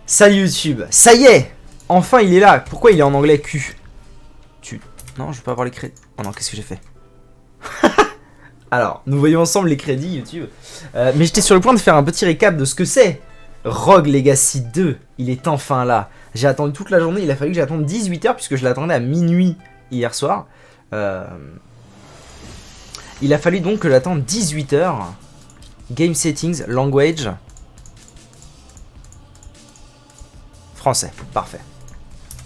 Salut YouTube, ça y est. Enfin il est là. Pourquoi il est en anglais Q? Non, je veux pas avoir les crédits. Oh non, qu'est-ce que j'ai fait? Alors, nous voyons ensemble les crédits YouTube. Mais j'étais sur le point de faire un petit récap de ce que c'est Rogue Legacy 2. Il est enfin là. J'ai attendu toute la journée, il a fallu que j'attende 18 h puisque je l'attendais à minuit hier soir. Il a fallu donc que j'attende 18 h. Game settings, language. Français, parfait.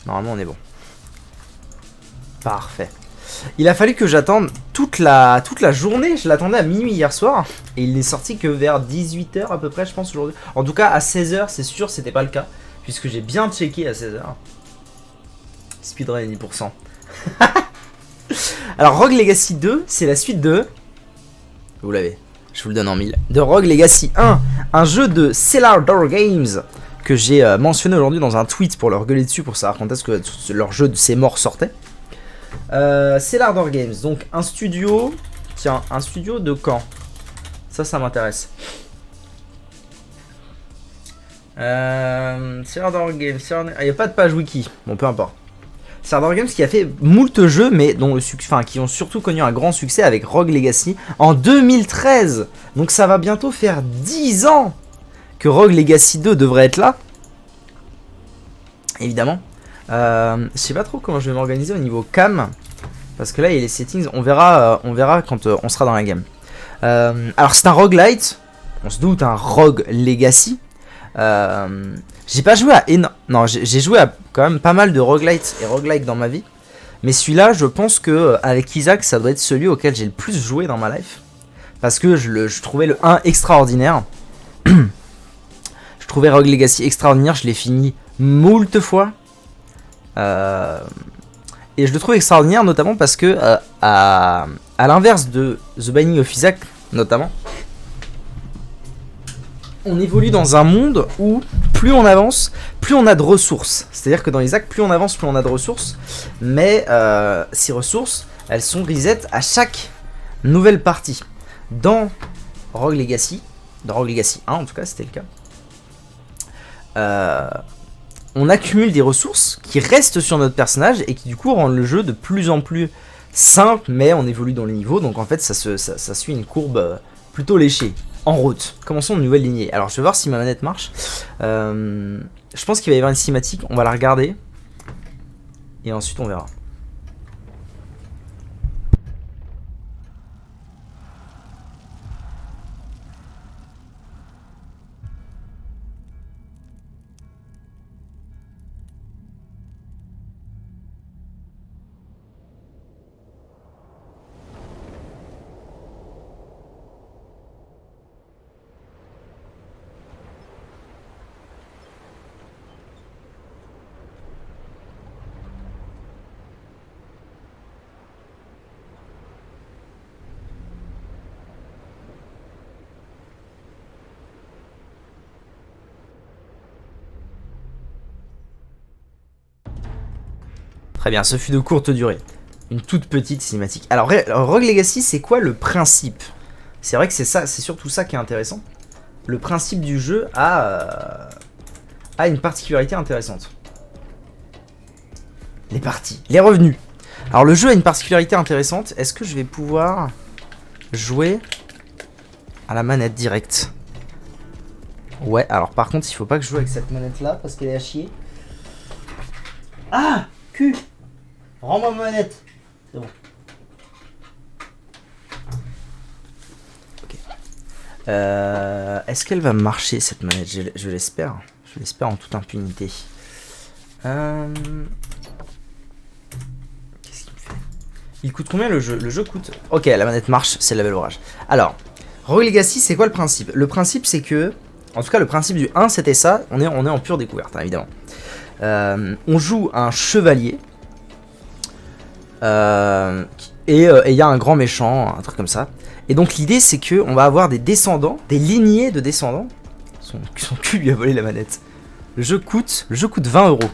Normalement on est bon. Parfait. Il a fallu que j'attende toute la journée. Je l'attendais à minuit hier soir. Et il n'est sorti que vers 18 h à peu près, je pense, aujourd'hui. En tout cas, à 16 h, c'est sûr, c'était pas le cas. Puisque j'ai bien checké à 16 h. Speedrun 10%. Alors, Rogue Legacy 2, c'est la suite de... Vous l'avez, je vous le donne en 1000. De Rogue Legacy 1, un jeu de Cellar Door Games que j'ai mentionné aujourd'hui dans un tweet pour leur gueuler dessus pour savoir quand est-ce que leur jeu de ces morts sortait. Cellar Door Games, donc un studio. Tiens, un studio de quand? Ça m'intéresse. Cellar Door Games, il n'y a pas de page wiki, bon peu importe. Cellar Door Games qui a fait moult jeux, mais dont le succès, qui ont surtout connu un grand succès avec Rogue Legacy en 2013. Donc ça va bientôt faire 10 ans que Rogue Legacy 2 devrait être là. Évidemment. Je sais pas trop comment je vais m'organiser au niveau cam. Parce que là il y a les settings. On verra quand on sera dans la game. Alors c'est un roguelite. On se doute, un Rogue Legacy. J'ai pas joué à non, j'ai joué à quand même pas mal de roguelites et roguelike dans ma vie. Mais celui-là, je pense que avec Isaac, ça doit être celui auquel j'ai le plus joué dans ma life. Parce que je trouvais le 1 extraordinaire. Je trouvais Rogue Legacy extraordinaire, je l'ai fini moult fois. Et je le trouve extraordinaire notamment parce que à l'inverse de The Binding of Isaac notamment, on évolue dans un monde où plus on avance, plus on a de ressources. C'est-à-dire que dans Isaac, plus on avance, plus on a de ressources. Mais ces ressources, elles sont reset à chaque nouvelle partie. Dans Rogue Legacy 1 en tout cas, c'était le cas. On accumule des ressources qui restent sur notre personnage et qui du coup rendent le jeu de plus en plus simple, mais on évolue dans les niveaux. Donc en fait, ça suit une courbe plutôt léchée. En route, commençons une nouvelle lignée. Alors je vais voir si ma manette marche. Je pense qu'il va y avoir une cinématique, on va la regarder. Et ensuite on verra. Très bien, ce fut de courte durée. Une toute petite cinématique. Alors, Rogue Legacy, c'est quoi le principe? C'est vrai que c'est ça, c'est surtout ça qui est intéressant. Le principe du jeu a une particularité intéressante. Les parties, les revenus. Alors, le jeu a une particularité intéressante. Est-ce que je vais pouvoir jouer à la manette directe? Ouais, alors par contre, il faut pas que je joue avec cette manette-là parce qu'elle est à chier. Ah! Cul! Rends-moi ma manette. C'est bon. Ok. Est-ce qu'elle va marcher cette manette? Je l'espère. Je l'espère en toute impunité. Qu'est-ce qu'il me fait? Il coûte combien le jeu? Le jeu coûte... Ok, la manette marche, c'est level orage. Alors, Rogue Legacy, c'est quoi le principe? Le principe, c'est que... En tout cas, le principe du 1, c'était ça. On est en pure découverte, hein, évidemment. On joue un chevalier. Et il y a un grand méchant, un truc comme ça. Et donc l'idée c'est que on va avoir des descendants, des lignées de descendants. Son cul lui a volé la manette. Le jeu coûte 20 euros.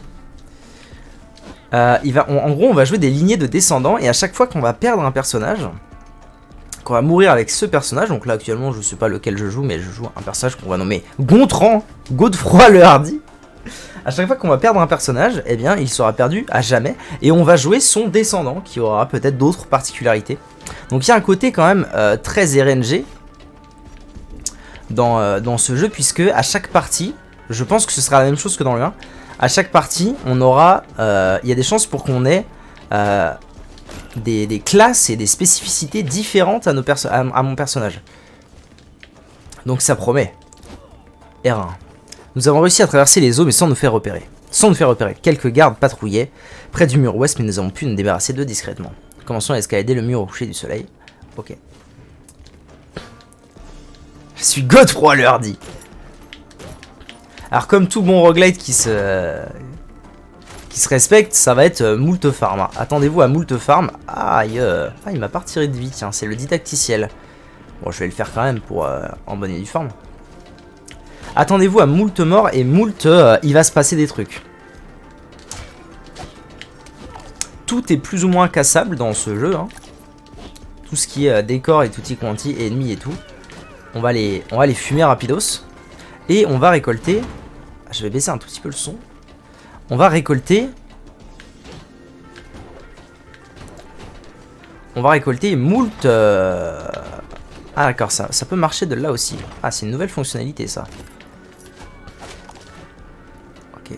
En gros on va jouer des lignées de descendants. Et à chaque fois qu'on va perdre un personnage, qu'on va mourir avec ce personnage. Donc là actuellement je sais pas lequel je joue, mais je joue un personnage qu'on va nommer Gontran, Godefroy le Hardy. À chaque fois qu'on va perdre un personnage, eh bien, il sera perdu à jamais. Et on va jouer son descendant, qui aura peut-être d'autres particularités. Donc il y a un côté quand même très RNG dans ce jeu, puisque à chaque partie, je pense que ce sera la même chose que dans le 1, à chaque partie, on aura, il y a des chances pour qu'on ait des classes et des spécificités différentes à mon personnage. Donc ça promet. R1. Nous avons réussi à traverser les eaux mais sans nous faire repérer. Quelques gardes patrouillaient près du mur ouest mais nous avons pu nous débarrasser d'eux discrètement. Commençons à escalader le mur au coucher du soleil. Ok. Je suis Godefroy le hardi. Alors comme tout bon roguelite qui se respecte, ça va être moult farm. Attendez-vous à moult farm. Aïe, il m'a pas retiré de vie, tiens, c'est le didacticiel. Bon, je vais le faire quand même pour en bonne et due forme. Attendez-vous à moult morts et moult il va se passer des trucs. Tout est plus ou moins cassable dans ce jeu. Hein. Tout ce qui est décor et tutti quanti, ennemis et tout. On va les fumer rapidos. Et on va récolter... Je vais baisser un tout petit peu le son. On va récolter... moult... Ah d'accord, ça peut marcher de là aussi. Ah, c'est une nouvelle fonctionnalité ça. Ok.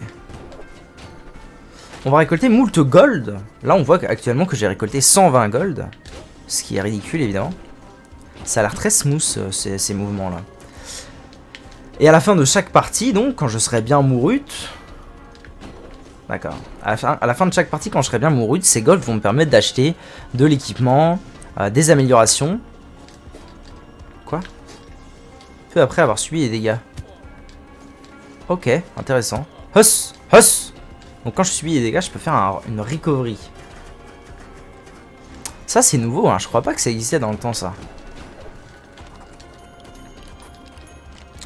On va récolter moult gold. Là on voit actuellement que j'ai récolté 120 gold. Ce qui est ridicule évidemment. Ça a l'air très smooth ces mouvements là. Et à la fin de chaque partie, donc quand je serai bien mourute... D'accord. À la fin de chaque partie, quand je serai bien mourute, ces golds vont me permettre d'acheter de l'équipement, des améliorations. Quoi? Peu après avoir subi les dégâts. Ok, intéressant. Huss! Huss! Donc quand je subis les dégâts, je peux faire une recovery. Ça c'est nouveau, hein. Je crois pas que ça existait dans le temps ça.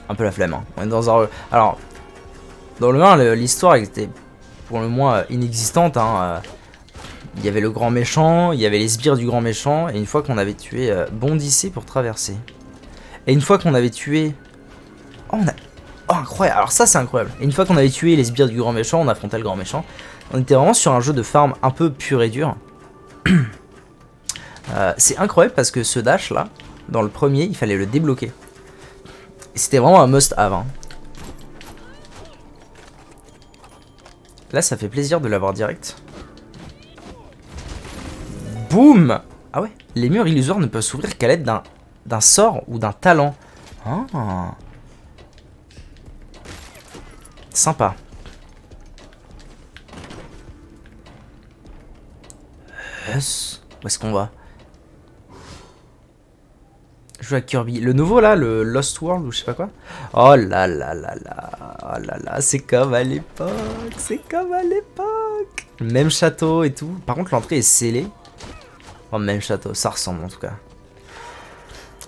Un peu la flemme, hein. On est dans un... Alors, dans le 1, l'histoire était pour le moins inexistante, hein. Il y avait le grand méchant, il y avait les sbires du grand méchant, et une fois qu'on avait tué... bondissez pour traverser. Et une fois qu'on avait tué... Oh, incroyable. Alors ça c'est incroyable. Et une fois qu'on avait tué les sbires du grand méchant, on affrontait le grand méchant. On était vraiment sur un jeu de farm un peu pur et dur. C'est incroyable parce que ce dash là, dans le premier, il fallait le débloquer. C'était vraiment un must-have. Hein. Là, ça fait plaisir de l'avoir direct. Boum! Ah ouais, les murs illusoires ne peuvent s'ouvrir qu'à l'aide d'un sort ou d'un talent. Ah. Sympa. Yes. Où est-ce qu'on va? Je joue à Kirby. Le nouveau là, le Lost World ou je sais pas quoi. Oh là là là là. Oh là là, c'est comme à l'époque. C'est comme à l'époque. Même château et tout. Par contre, l'entrée est scellée. Oh, même château. Ça ressemble en tout cas.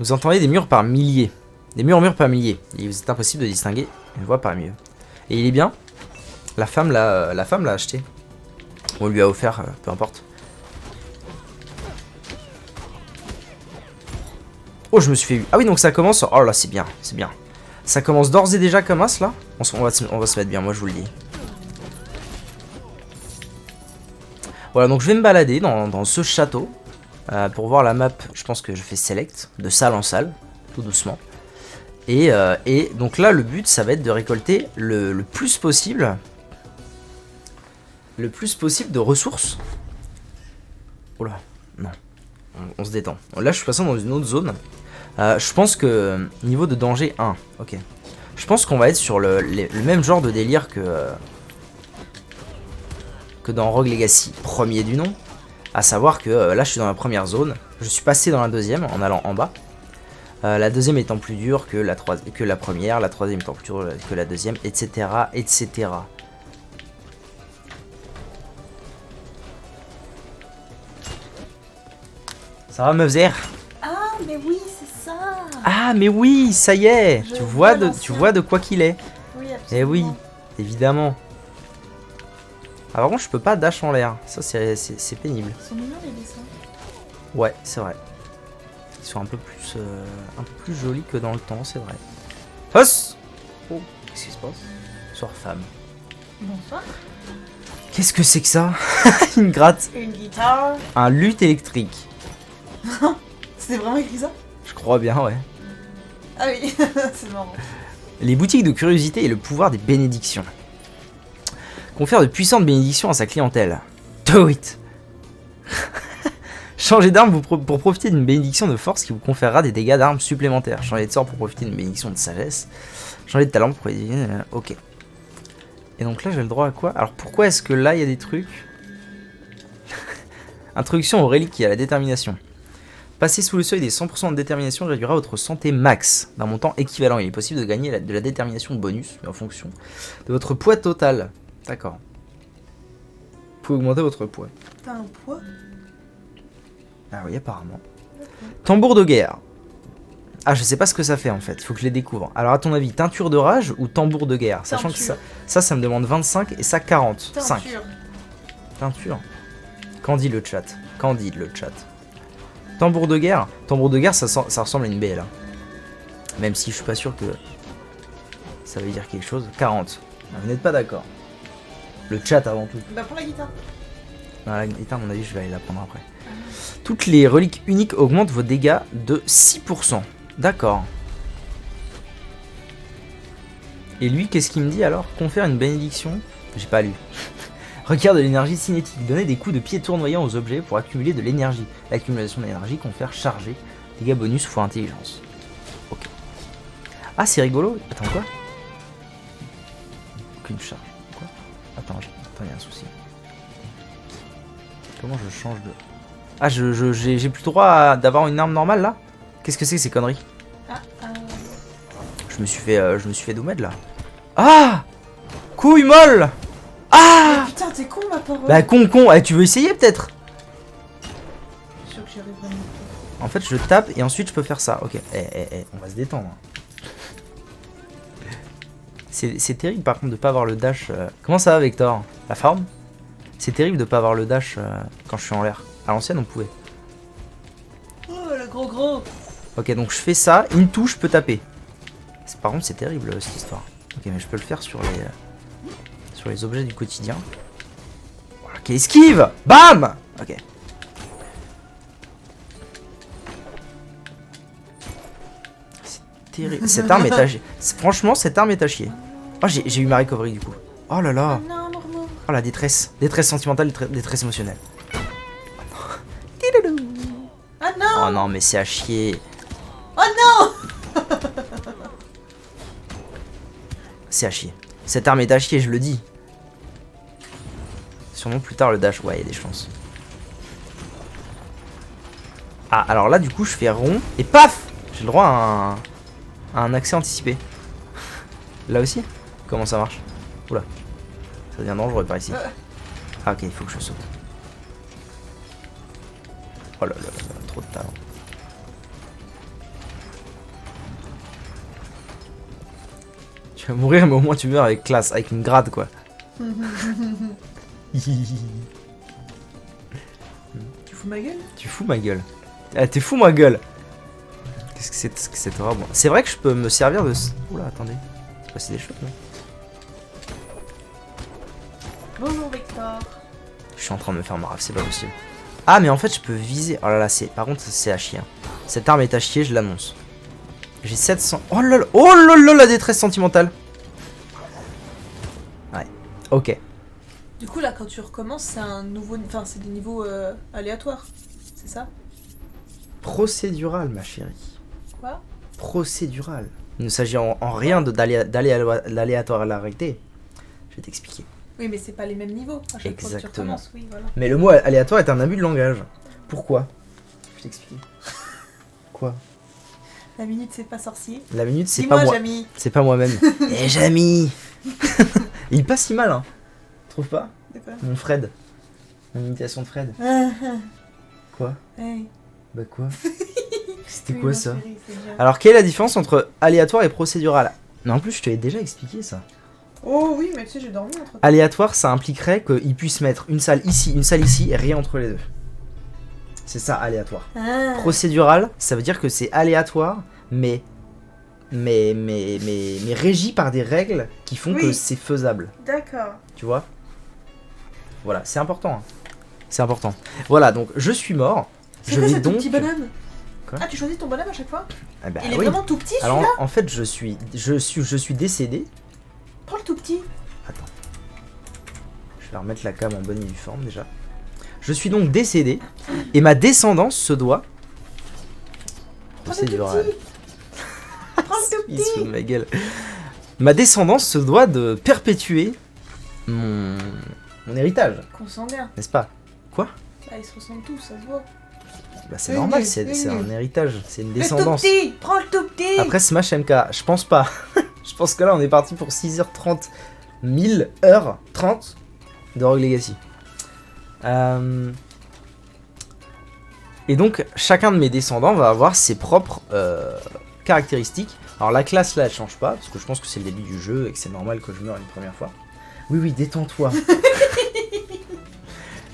Vous entendez des murs par milliers. Des murmures par milliers. Il vous est impossible de distinguer une voix parmi eux. Et il est bien. La femme l'a acheté. On lui a offert, peu importe. Oh, je me suis fait... Ah oui, donc ça commence... Oh là, c'est bien, c'est bien. Ça commence d'ores et déjà comme as, là. On va se mettre bien, moi, je vous le dis. Voilà, donc je vais me balader dans ce château. Pour voir la map, je pense que je fais select, de salle en salle, tout doucement. Et donc là, le but, ça va être de récolter le plus possible... Le plus possible de ressources. Oh là, non. On se détend. Là, je suis passé dans une autre zone. Je pense que niveau de danger 1, ok. Je pense qu'on va être sur le même genre de délire que dans Rogue Legacy, premier du nom. À savoir que là, je suis dans la première zone. Je suis passé dans la deuxième en allant en bas. La deuxième étant plus dure que la première, la troisième étant plus dure que la deuxième, etc. etc. Ça va, meuf Zer? Ah, mais oui, c'est ça. Ah, mais oui, ça y est. Tu vois de quoi qu'il est. Oui, absolument. Eh oui, évidemment. Ah, par contre, je peux pas dash en l'air. Ça, c'est pénible. Ils sont mignons, les dessins. Ouais, c'est vrai. Ils sont un peu plus jolis que dans le temps, c'est vrai. Hoss! Oh, qu'est-ce qui se passe? Soir femme. Bonsoir. Qu'est-ce que c'est que ça? Une gratte. Une guitare. Un luth électrique. C'était vraiment écrit ça? Je crois bien, ouais. Ah oui, c'est marrant. Les boutiques de curiosité et le pouvoir des bénédictions. Confère de puissantes bénédictions à sa clientèle. Do it. Changez d'arme pour profiter d'une bénédiction de force qui vous conférera des dégâts d'armes supplémentaires. Changez de sort pour profiter d'une bénédiction de sagesse. Changez de talent pour... Ok. Et donc là j'ai le droit à quoi? Alors pourquoi est-ce que là il y a des trucs? Introduction aux reliques et à la détermination. Passer sous le seuil des 100% de détermination réduira votre santé max d'un montant équivalent. Il est possible de gagner de la détermination bonus en fonction de votre poids total. D'accord. Vous pouvez augmenter votre poids. T'as un poids? Ah oui, apparemment. Tambour de guerre. Ah, je sais pas ce que ça fait en fait, il faut que je les découvre. Alors à ton avis, teinture de rage ou tambour de guerre? Sachant que ça me demande 25 et ça 40. Teinture. 5. Teinture. Qu'en dit le chat? Qu'en dit le chat? Tambour de guerre? Tambour de guerre, ça ressemble à une BL. Hein. Même si je suis pas sûr que ça veut dire quelque chose. 40. Ah, vous n'êtes pas d'accord. Le chat avant tout. Bah pour la guitare. Non, la guitare, à mon avis, je vais aller la prendre après. Toutes les reliques uniques augmentent vos dégâts de 6%. D'accord. Et lui, qu'est-ce qu'il me dit alors? Confère une bénédiction? J'ai pas lu. Requiert de l'énergie cinétique. Donnez des coups de pied tournoyants aux objets pour accumuler de l'énergie. L'accumulation d'énergie confère charger. Dégâts bonus fois intelligence. Ok. Ah, c'est rigolo. Attends, quoi? Aucune charge. Quoi? Attends, il y a un souci. Comment je change de... Ah, j'ai plus le droit d'avoir une arme normale là? Qu'est-ce que c'est que ces conneries? Je me suis fait doumed là. Ah! Couille molle! Ah! Mais putain, t'es con ma parole. Bah con. Eh, tu veux essayer peut-être? Je suis sûr que j'y arriverai mieux. En fait, je tape et ensuite je peux faire ça. Ok. On va se détendre. C'est terrible par contre de pas avoir le dash. Comment ça va Vector? La forme? C'est terrible de pas avoir le dash quand je suis en l'air. À l'ancienne on pouvait. Oh le gros. Ok, donc je fais ça, une touche, je peux taper. Par contre c'est terrible cette histoire. Ok, mais je peux le faire sur les objets du quotidien. Voilà, quelle esquive! Bam! Ok. C'est terrible. Cette arme est à chier. Franchement, cette arme est à chier. Oh, j'ai eu ma recovery du coup. Oh là là. Non, Mormon. Oh la détresse. Détresse sentimentale, détresse émotionnelle. Ah non. Oh non, mais c'est à chier. Oh non. C'est à chier. Cette arme est à chier, je le dis. Sûrement plus tard le dash, ouais, il y a des chances. Ah, alors là, du coup, je fais rond et paf! J'ai le droit à un accès anticipé. Là aussi? Comment ça marche? Oula. Ça devient dangereux par ici. Ah, ok, il faut que je saute. Oh là là là, trop de talent. Tu vas mourir, mais au moins tu meurs avec classe, avec une grade quoi. Tu fous ma gueule? Tu fous ma gueule. Ah, t'es fou ma gueule. Qu'est-ce que c'est que cette robe? C'est vrai que je peux me servir de... Oula, attendez. C'est passé des choses là. Bonjour Vector. Je suis en train de me faire marrer, c'est pas possible. Ah, mais en fait, je peux viser. Oh là là, par contre, c'est à chier. Cette arme est à chier, je l'annonce. J'ai 700. Oh là là, la détresse sentimentale. Ouais, ok. Du coup là quand tu recommences c'est un nouveau... Enfin c'est des niveaux aléatoires. C'est ça? Procédural, ma chérie. Quoi? Procédural. Il ne s'agit en rien d'aléatoire-arité. Je vais t'expliquer. Oui mais c'est pas les mêmes niveaux à chaque fois que tu recommences. Oui, voilà. Mais le mot aléatoire est un abus de langage. Pourquoi? Je vais t'expliquer. Quoi? La minute c'est pas sorcier. La minute c'est pas moi. Jamy. C'est pas moi-même. Eh Jamy. Il passe si mal hein. Trouve pas? De quoi? Mon Fred. Mon imitation de Fred. Quoi? Hey. Bah quoi? C'était Oui, quoi mon ça? chéri, c'est bien. Alors quelle est la différence entre aléatoire et procédural? Mais en plus je te l'ai déjà expliqué ça. Oh oui mais tu sais j'ai dormi entre temps. Aléatoire ça impliquerait qu'il puisse mettre une salle ici et rien entre les deux. C'est ça aléatoire. Ah. Procédural ça veut dire que c'est aléatoire mais mais régi par des règles qui font que Oui. c'est faisable. D'accord. Tu vois? Voilà, c'est important. Hein. C'est important. Voilà, donc je suis mort. C'est Je quoi vais ce tout donc. petit bonhomme? Quoi? Ah, tu choisis ton bonhomme à chaque fois? Ah bah Il est oui. vraiment tout petit Alors celui-là? en fait, je suis décédé. Prends le tout petit. Attends. Je vais remettre la cam en bonne et due forme déjà. Je suis donc décédé et ma descendance se doit. Prends C'est le tout dur, petit. Prends le tout Il se fout de petit. ma gueule. Ma descendance se doit de perpétuer mon héritage, Consanguin. n'est-ce pas? Ah, ils se ressemblent tous, ça se voit. Bah c'est normal, c'est un héritage, c'est une Le tout descendance. petit. Prends le tout petit. Après Smash MK, je pense pas. Je pense que là on est parti pour 6h30, 1000h30 de Rogue Legacy. Et donc chacun de mes descendants va avoir ses propres caractéristiques. Alors la classe là elle change pas, parce que je pense que c'est le début du jeu et que c'est normal que je meure une première fois. Oui, détends-toi.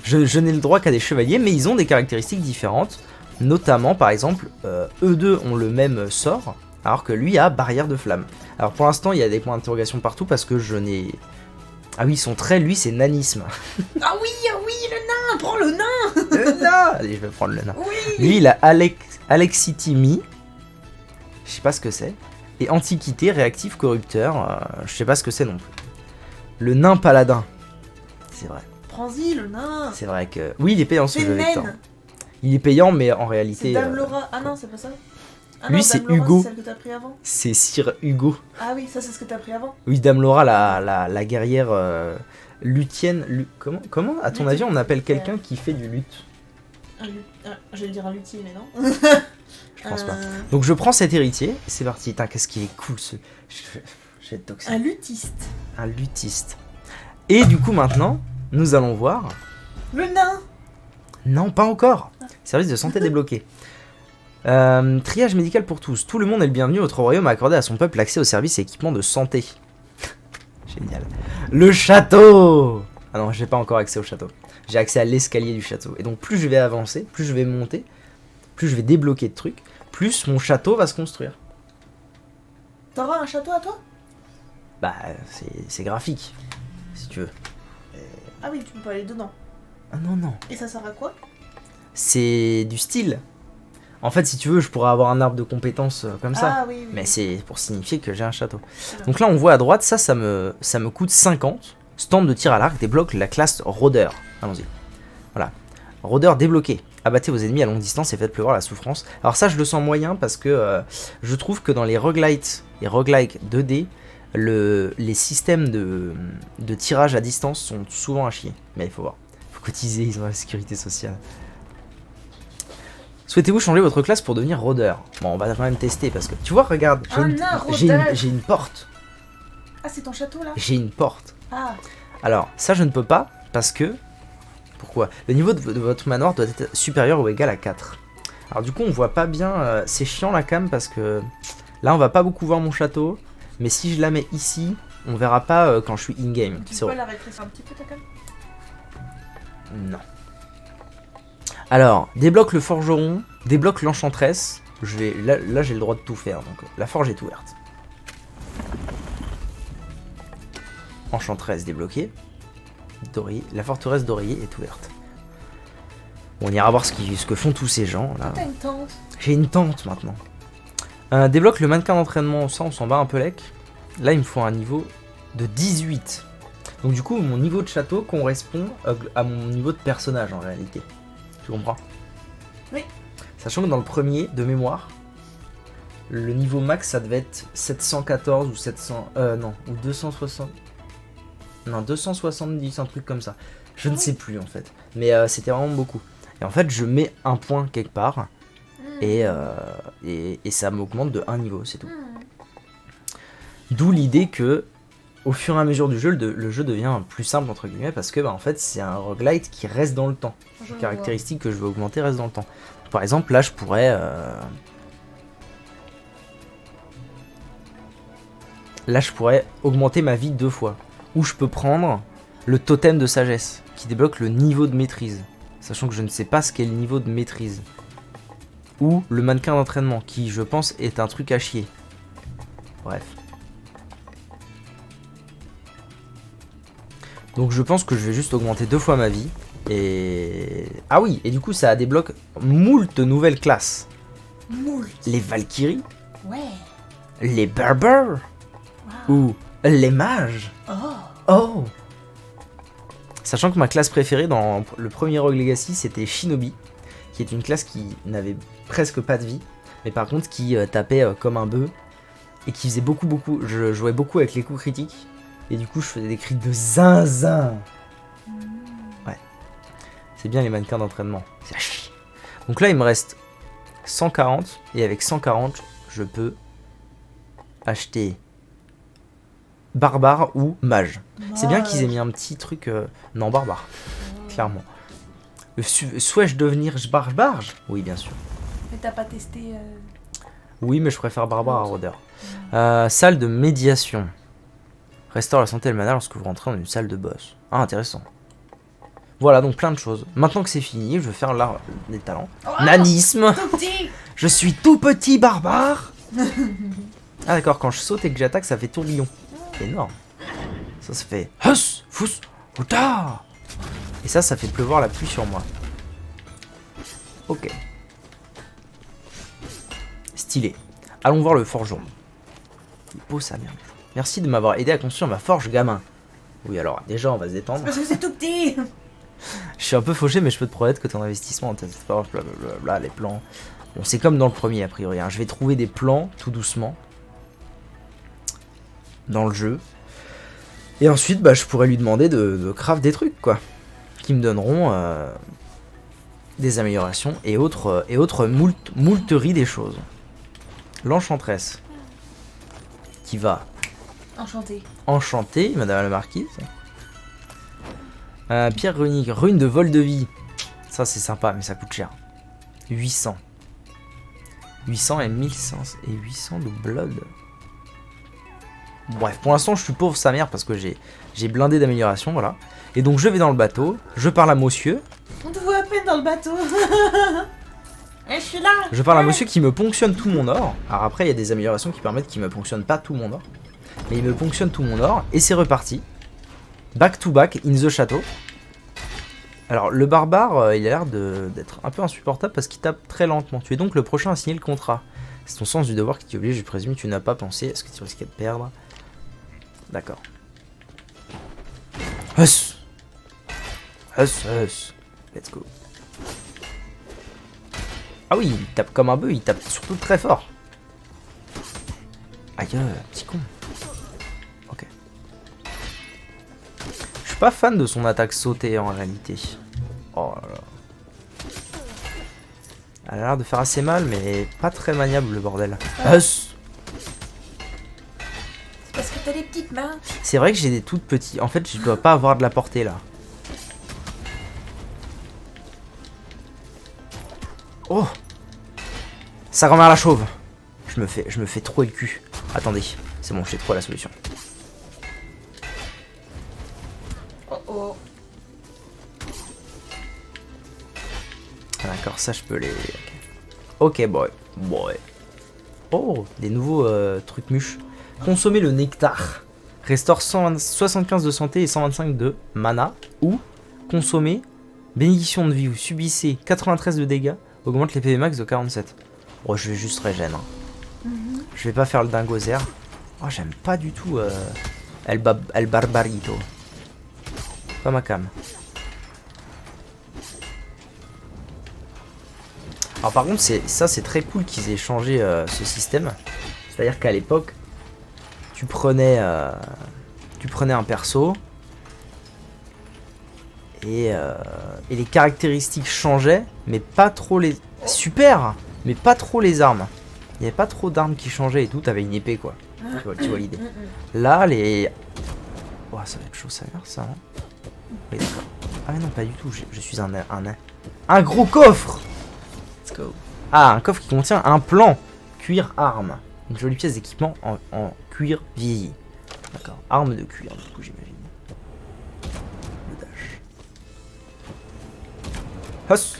Je n'ai le droit qu'à des chevaliers, mais ils ont des caractéristiques différentes. Notamment, par exemple, eux deux ont le même sort, alors que lui a barrière de flamme. Alors pour l'instant, il y a des points d'interrogation partout parce que je n'ai... Ah oui, son trait, lui, c'est nanisme. Ah oui, le nain. Prends le nain. Le nain. Allez, je vais prendre le nain. Oui. Lui, il a Alexity Mi. Je sais pas ce que c'est. Et Antiquité, réactif, corrupteur. Je sais pas ce que c'est non plus. Le nain paladin. C'est vrai. Prends-y, le nain. C'est vrai que... Oui, il est payant ce C'est jeu, Vector. naine. Il est payant, mais en C'est réalité... Dame Laura. Ah non, c'est pas ça. Ah Lui, non, c'est Dame Laura, Hugo. C'est celle que t'as pris avant. c'est Sir Hugo. Ah oui, ça c'est ce que t'as pris avant. Oui, Dame Laura, la guerrière luthienne. Comment, à ton Luthi- avis, on appelle quelqu'un qui fait du luth? Je vais dire un luthier, mais non. Je pense pas. Donc je prends cet héritier, et c'est parti. Putain, qu'est-ce qu'il est cool ce... Je vais être toxique. Un luthiste. Un luthiste. Et du coup, maintenant, nous allons voir... Le nain. Non, pas encore. Service de santé débloqué. Triage médical pour tous. Tout le monde est le bienvenu. Votre royaume a accordé à son peuple l'accès aux services et équipements de santé. Génial. Le château. Ah non, j'ai pas encore accès au château. J'ai accès à l'escalier du château. Et donc plus je vais avancer, plus je vais monter, plus je vais débloquer de trucs, plus mon château va se construire. T'auras un château à toi? Bah, c'est graphique, si tu veux. Ah oui, tu peux pas aller dedans. Ah non, non. Et ça sert à quoi? C'est du style. En fait, si tu veux, je pourrais avoir un arbre de compétences comme ça. Ah oui, oui. Mais c'est pour signifier que j'ai un château. bien. Donc là, on voit à droite, ça me coûte 50. Stand de tir à l'arc débloque la classe rôdeur. Allons-y. Voilà. Rôdeur débloqué. Abattez vos ennemis à longue distance et faites pleuvoir la souffrance. Alors ça, je le sens moyen parce que je trouve que dans les roguelites et roguelike 2D, les systèmes de tirage à distance sont souvent à chier. Mais il faut voir. Il faut cotiser, ils ont la sécurité sociale. Souhaitez-vous changer votre classe pour devenir rôdeur? Bon, on va quand même tester parce que... Tu vois, regarde, j'ai une porte. Ah, c'est ton château là? J'ai une porte. Ah, Alors, ça je ne peux pas parce que... Pourquoi? Le niveau de votre manoir doit être supérieur ou égal à 4. Alors du coup, on voit pas bien... c'est chiant la cam parce que... Là, on va pas beaucoup voir mon château. Mais si je la mets ici, on verra pas quand je suis in-game. tu C'est peux vrai. la rétrécir un petit peu ta cam? Non. Alors, débloque le forgeron, débloque l'enchantresse. Là j'ai le droit de tout faire, donc la forge est ouverte. Enchantresse débloquée. La forteresse d'Oreiller est ouverte. Bon, on ira voir ce que font tous ces gens là. T'as une tente. J'ai une tente maintenant. Débloque le mannequin d'entraînement, ça on s'en bat un peu lec. Là il me faut un niveau de 18. Donc du coup mon niveau de château correspond à mon niveau de personnage en réalité. Tu comprends? Oui. Sachant que dans le premier, de mémoire, le niveau max ça devait être 714 ou 700... non, ou 260... Non, 270, un truc comme ça. Je ne sais plus en fait. Mais c'était vraiment beaucoup. Et en fait je mets un point quelque part et ça m'augmente de un niveau, c'est tout. D'où l'idée que au fur et à mesure du jeu, le jeu devient plus simple entre guillemets parce que en fait c'est un roguelite qui reste dans le temps. Les caractéristiques que je veux augmenter restent dans le temps. Par exemple là je pourrais augmenter ma vie 2 fois. Ou je peux prendre le totem de sagesse qui débloque le niveau de maîtrise. Sachant que je ne sais pas ce qu'est le niveau de maîtrise. Ou le mannequin d'entraînement qui je pense est un truc à chier. Bref. Donc je pense que je vais juste augmenter 2 fois ma vie. Et... Ah oui, et du coup ça débloque moult nouvelles classes. Moult. Les Valkyries, Ouais. les Berbers Wow. ou les mages. Oh. Oh. Sachant que ma classe préférée dans le premier Rogue Legacy c'était Shinobi, qui est une classe qui n'avait presque pas de vie, mais par contre qui tapait comme un bœuf et qui faisait beaucoup. Je jouais beaucoup avec les coups critiques et du coup je faisais des cris de zinzin. Ouais, c'est bien les mannequins d'entraînement. C'est à chier. Donc là il me reste 140 et avec 140 je peux acheter barbare ou mage. C'est bien qu'ils aient mis un petit truc... Non, barbare, clairement. Souhait-je devenir barbare? Oui, bien sûr. Mais t'as pas testé. Oui, mais je préfère barbare à rôdeur. Salle de médiation. Restaure la santé et le mana lorsque vous rentrez dans une salle de boss. Ah, intéressant. Voilà, donc plein de choses. Maintenant que c'est fini, je vais faire l'art des talents. Oh, Nanisme. tout petit. Je suis tout petit barbare. Ah d'accord, quand je saute et que j'attaque, ça fait tourbillon. C'est énorme. Ça se fait Hus, Fous, Outa. Et ça fait pleuvoir la pluie sur moi. Ok. Stylé. Allons voir le forgeron. Il est beau sa merde. Merci de m'avoir aidé à construire ma forge, gamin. Oui, alors déjà, on va se détendre. Parce que c'est tout petit. Je suis un peu fauché, mais je peux te promettre que ton investissement en tête de forge, blablabla, les plans. Bon, c'est comme dans le premier, a priori. Hein. Je vais trouver des plans tout doucement dans le jeu. Et ensuite, bah, je pourrais lui demander de craft des trucs, quoi. Qui me donneront des améliorations et autres moulteries des choses. L'enchanteresse. Qui va Enchanté. enchanter, madame la marquise. Pierre runique, rune de vol de vie. Ça, c'est sympa, mais ça coûte cher. 800. 800 et 1500 et 800 de blood. Bref, pour l'instant, je suis pauvre sa mère parce que j'ai blindé d'amélioration, voilà. Et donc, je vais dans le bateau, je parle à monsieur. On te voit à peine dans le bateau. Et je suis là. Je parle à monsieur qui me ponctionne tout mon or. Alors après, il y a des améliorations qui permettent qu'il me ponctionne pas tout mon or. Mais il me ponctionne tout mon or et c'est reparti. Back to back in the château. Alors, le barbare, il a l'air d'être un peu insupportable parce qu'il tape très lentement. Tu es donc le prochain à signer le contrat. C'est ton sens du devoir qui t'oblige, je présume. Tu n'as pas pensé à ce que tu risquais de perdre. D'accord. Hus. Hus, hus. Let's go. Ah oui, il tape comme un bœuf, il tape surtout très fort. Aïe, petit con. Ok. Je suis pas fan de son attaque sautée en réalité. Oh là là. Elle a l'air de faire assez mal, mais pas très maniable le bordel. Hus. Parce que t'as des petites mains. C'est vrai que j'ai des toutes petites. En fait, je dois pas avoir de la portée là. Oh. Ça grand-mère la chauve. Je me fais trouer le cul. Attendez, c'est bon, j'ai trouvé la solution. Oh oh. D'accord, ça je peux les... Ok, boy. Boy. Oh, des nouveaux trucs mûches. Consommer le nectar. Restaure 75 de santé et 125 de mana. Ou consommer bénédiction de vie. Vous subissez 93 de dégâts. Augmente les PV max de 47. Oh, je vais juste régène. Hein. Je vais pas faire le dingozer. Oh, j'aime pas du tout El Barbarito. Pas ma cam. Alors par contre, c'est très cool qu'ils aient changé ce système. C'est-à-dire qu'à l'époque, tu prenais un perso et les caractéristiques changeaient, mais pas trop les... Super, mais pas trop les armes. Il n'y avait pas trop d'armes qui changeaient et tout, t'avais une épée quoi. Tu vois l'idée. Là, les... Oh, ça va être chaud, ça a l'air ça, hein. Oui, d'accord. Ah mais non, pas du tout, je suis un gros coffre. Let's go. Ah, un coffre qui contient un plan. Cuir arme. Une jolie pièce d'équipement en cuir vieilli. D'accord, arme de cuir, du coup j'imagine. Le dash. Hus.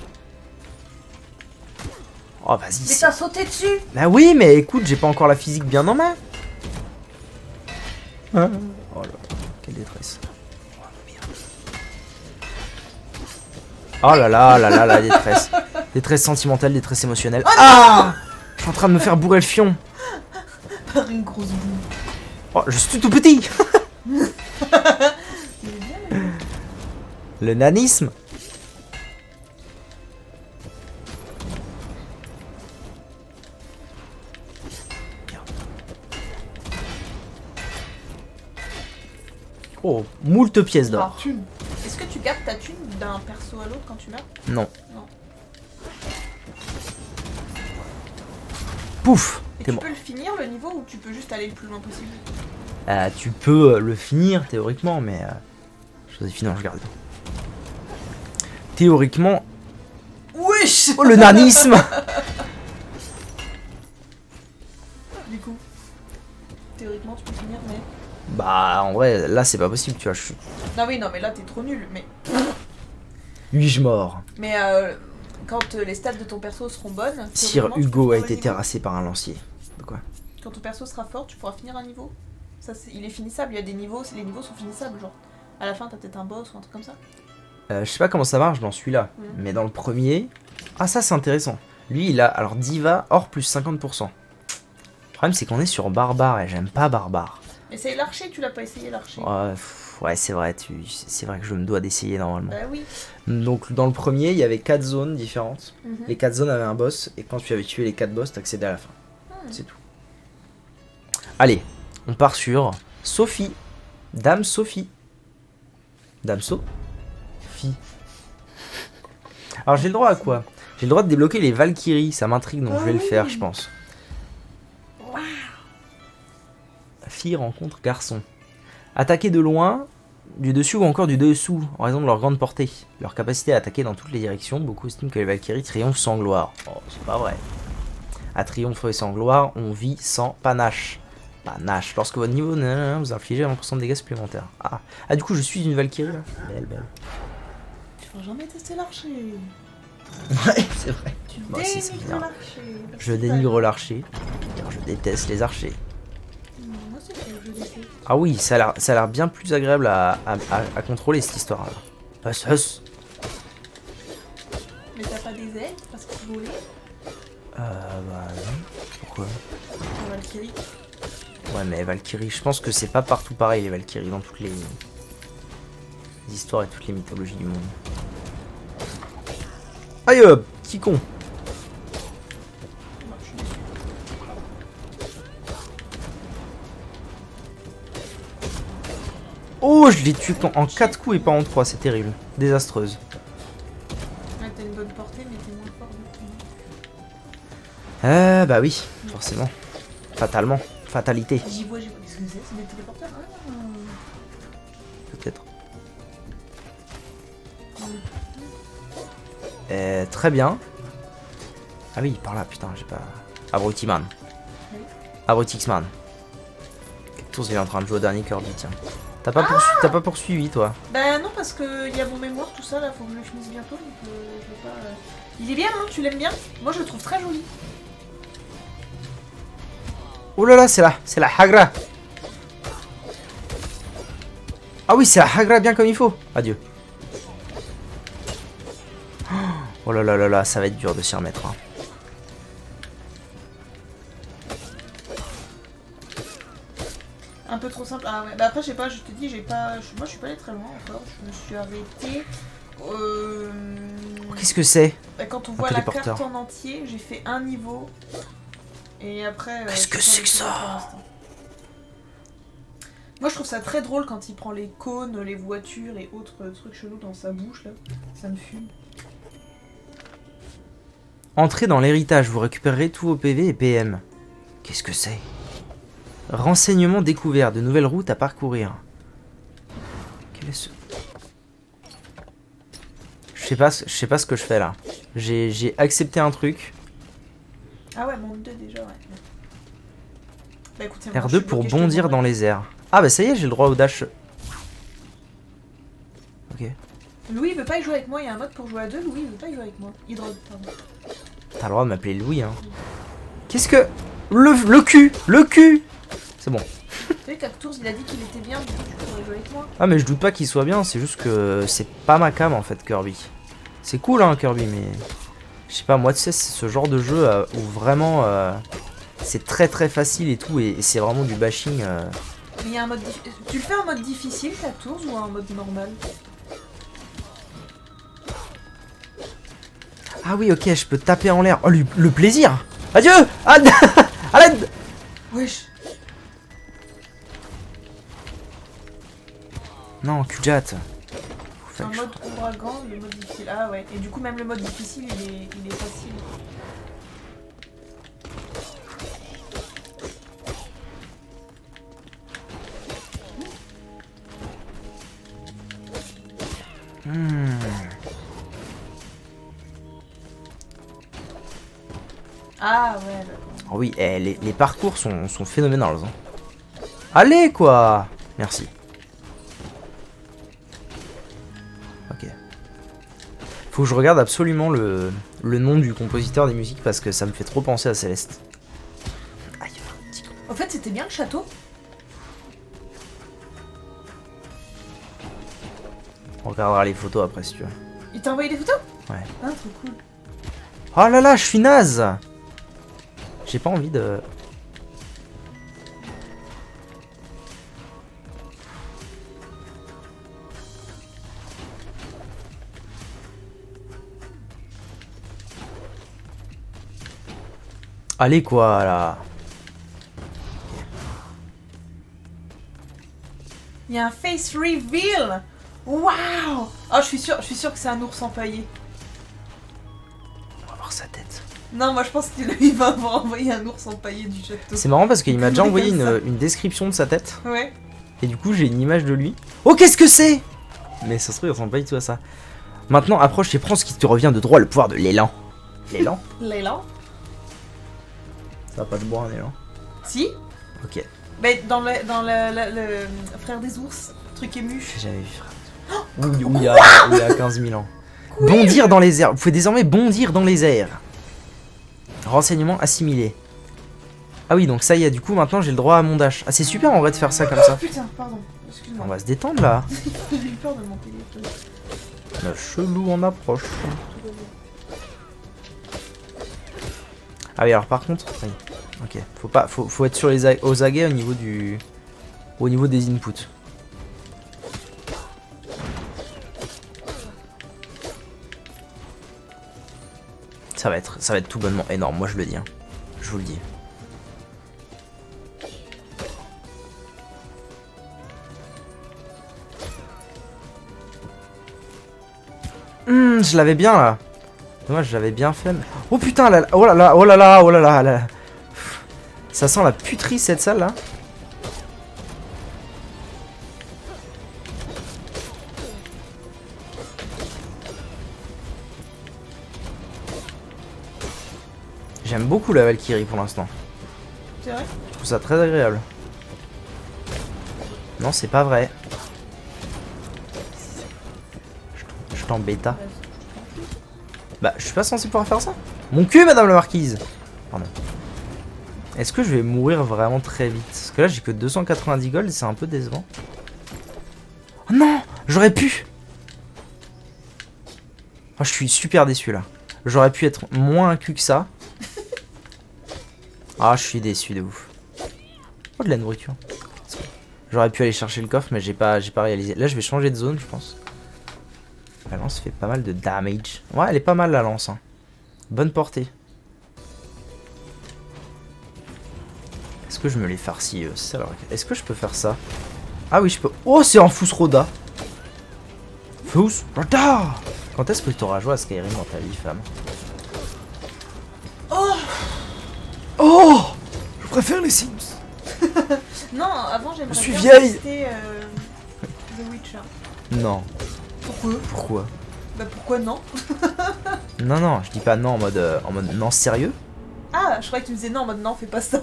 Oh, vas-y. Mais t'as sauté dessus. Bah oui, mais écoute, j'ai pas encore la physique bien en main. Hein oh là, quelle détresse. Oh là là là là la détresse. Détresse sentimentale, détresse émotionnelle. Ah, je suis en train de me faire bourrer le fion. Par une grosse boue. Oh, je suis tout petit. Le nanisme. Oh, moult pièces d'or. Thune. Est-ce que tu gardes ta thune d'un perso à l'autre quand tu meurs? Non. Non. Pouf. Et T'es tu mort. peux le finir le niveau ou tu peux juste aller le plus loin possible? Tu peux le finir théoriquement, mais Joséphine, non, je garde. Théoriquement. Wesh. Oh le nanisme. Du coup, théoriquement tu peux finir, mais. Bah en vrai, là c'est pas possible, tu vois. Je suis... Non, oui, non, mais là t'es trop nul. Suis-je mort? Mais quand les stats de ton perso seront bonnes. Sir théoriquement, tu peux Hugo a finir le été niveau. terrassé par un lancier. De quoi? Quand ton perso sera fort, tu pourras finir un niveau. Ça, il est finissable. Il y a des niveaux, les niveaux sont finissables, genre. À la fin, t'as peut-être un boss ou un truc comme ça. Je sais pas comment ça marche dans celui-là, mais dans le premier... Ah ça c'est intéressant. Lui il a, alors Diva, or plus 50%. Le problème c'est qu'on est sur Barbare et j'aime pas Barbare. Essaye l'archer, tu l'as pas essayé l'archer. Ouais c'est vrai, c'est vrai que je me dois d'essayer normalement. Bah oui. Donc dans le premier il y avait 4 zones différentes. Mhm. Les 4 zones avaient un boss et quand tu avais tué les 4 boss t'accédais à la fin. C'est tout. Allez, on part sur Sophie. Dame Sophie. Dame Sophie. Alors j'ai le droit à quoi? J'ai le droit de débloquer les Valkyries, ça m'intrigue donc je vais le faire je pense. Waouh. Fille rencontre garçon. Attaquer de loin, du dessus ou encore du dessous, en raison de leur grande portée. Leur capacité à attaquer dans toutes les directions, beaucoup estiment que les Valkyries triomphent sans gloire. Oh, c'est pas vrai. À triompher sans gloire, on vit sans panache. Panache. Lorsque votre niveau vous infligez 20% de dégâts supplémentaires. Ah, du coup je suis une Valkyrie là. Belle, belle. Tu vas jamais tester l'archer. Ouais, c'est vrai. Tu Bah, si, c'est dénigres bien. l'archer. Je dénigre l'archer, car je déteste les archers. Moi, c'est ça que je déteste. Ah oui, ça a l'air bien plus agréable à contrôler cette histoire-là. Hus. Mais t'as pas des ailes parce que tu volais Bah non. Pourquoi? pour Valkyrie. Ouais, mais Valkyrie, je pense que c'est pas partout pareil les Valkyries dans toutes les histoires et toutes les mythologies du monde. Aïe, petit con. Moi, je suis déçue. Oh, je l'ai tué en 4 coups et pas en 3, c'est terrible. Désastreuse. Ouais, t'as une bonne portée, mais t'es moins fort du coup. Bah oui, forcément. Fatalement. Fatalité, J'y vois. Qu'est-ce que c'est des téléporteurs? peut-être. Très bien. Ah oui, par là, putain, j'ai pas... Abruti-man. Oui. Abrutix-man. Tours, il est en train de jouer au dernier Kirby, tiens. T'as pas, t'as pas poursuivi, toi? Bah non, parce que y a mon mémoire, tout ça, là, faut que je le finisse bientôt, donc je veux pas... Il est bien, hein, tu l'aimes bien? Moi, je le trouve très joli. Oh là là, c'est la Hagra. Ah oui, c'est la Hagra bien comme il faut. Adieu. Oh là là là là, ça va être dur de s'y remettre. Hein. Un peu trop simple. Ah ouais, bah après, je sais pas, je te dis, moi, je suis pas allé très loin encore. Je me suis arrêtée. Qu'est-ce que c'est? Bah, quand on voit la téléporteur. carte en entier, j'ai fait un niveau. Et après. Qu'est-ce que c'est que ça? Moi, je trouve ça très drôle quand il prend les cônes, les voitures et autres trucs chelous dans sa bouche là. Ça me fume. Entrez dans l'héritage, vous récupérerez tous vos PV et PM. Qu'est-ce que c'est? Renseignements découverts, de nouvelles routes à parcourir. Quel est ce... Je sais pas ce que je fais là. J'ai accepté un truc. Ah ouais, monde 2 déjà, ouais. Bah écoutez, moi, je R2 suis pour bloquée, je te bondir demanderai. dans les airs. Ah bah ça y est, j'ai le droit au dash. Ok. Louis il veut pas y jouer avec moi, il y a un mode pour jouer à deux, Louis il veut pas y jouer avec moi. Hydrode, pardon. T'as le droit de m'appeler Louis, hein. Qu'est-ce que... Le cul! Le cul! C'est bon. Tu sais, Cactours, il a dit qu'il était bien, du coup, tu pourrais jouer avec moi. Ah mais je doute pas qu'il soit bien, c'est juste que c'est pas ma cam en fait Kirby. C'est cool hein Kirby mais... Je sais pas, moi tu sais c'est ce genre de jeu où vraiment c'est très facile et tout et c'est vraiment du bashing. Mais il y a un mode tu le fais en mode difficile, Cactours, ou en mode normal? Ah oui ok, je peux taper en l'air. Oh le plaisir. Adieu. À l'aide. Wesh. Non, Kujat. En mode ouragan, le mode difficile. Ah ouais, et du coup même le mode difficile il est facile. Ah ouais, d'accord. Oh oui, les parcours sont phénoménales. Hein. Allez quoi. Merci. Ok. Faut que je regarde absolument le nom du compositeur des musiques parce que ça me fait trop penser à Céleste. Aïe, petit con. En fait, c'était bien le château. On regardera les photos après si tu veux. Il t'a envoyé des photos? Ouais. Ah, trop cool. Oh là là, je suis naze. J'ai pas envie de... Allez quoi là. Il y a un face reveal. Waouh. Oh, je suis sûr que c'est un ours empaillé. On va voir sa tête. Non, moi je pense qu'il va avoir envoyé un ours empaillé du château. C'est marrant parce qu'il m'a déjà envoyé Comme ça. une description de sa tête. Ouais. Et du coup j'ai une image de lui. Oh qu'est-ce que c'est? Mais ça se trouve il ressemble pas du tout à ça. Maintenant approche et prends ce qui te revient de droit, le pouvoir de l'élan. L'élan? L'élan. Ça va pas de boire un élan. Si. Ok. Mais dans le frère des ours, truc ému. J'ai jamais vu frère. Où il y a 15 000 ans. Bondir dans les airs. Vous pouvez désormais bondir dans les airs. Renseignement assimilé. Ah oui, donc ça y est, du coup, maintenant j'ai le droit à mon dash. Ah, c'est super en vrai de faire ça comme ça. Putain, pardon. Excuse-moi. On va se détendre là. J'ai eu peur de mon téléphone. Le chelou en approche. Ah oui, alors par contre, oui. Ok, faut être sur aux aguets au niveau des inputs. Ça va être tout bonnement énorme, moi je le dis. Hein. Je vous le dis. Je l'avais bien là. Dommage, j'avais bien fait. Oh putain, là, oh là là, oh là là, oh là là, là. Ça sent la puterie cette salle là. J'aime beaucoup la Valkyrie pour l'instant. C'est vrai? Je trouve ça très agréable. Non, c'est pas vrai. Je t'embêta. Bah, je suis pas censé pouvoir faire ça. Mon cul, madame la marquise. Pardon. Est-ce que je vais mourir vraiment très vite? Parce que là, j'ai que 290 gold, c'est un peu décevant. Oh non, j'aurais pu. Oh, je suis super déçu là. J'aurais pu être moins un cul que ça. Ah, je suis déçu de ouf. Oh, de la nourriture. J'aurais pu aller chercher le coffre, mais j'ai pas réalisé. Là, je vais changer de zone, je pense. La lance fait pas mal de damage. Ouais, elle est pas mal la lance. Hein. Bonne portée. Est-ce que je me les farcis Est-ce que je peux faire ça? Ah oui, je peux. Oh, c'est un Fusroda. Fusroda. Quand est-ce que tu auras joué à Skyrim dans ta vie, femme? Oh. Oh, je préfère les Sims. Non, avant j'aimerais Je suis bien vieille. tester The Witcher. Non. Pourquoi? Pourquoi? Bah pourquoi non? Non, non, je dis pas non en mode non sérieux. Ah, je croyais que tu me disais non en mode non, fais pas ça.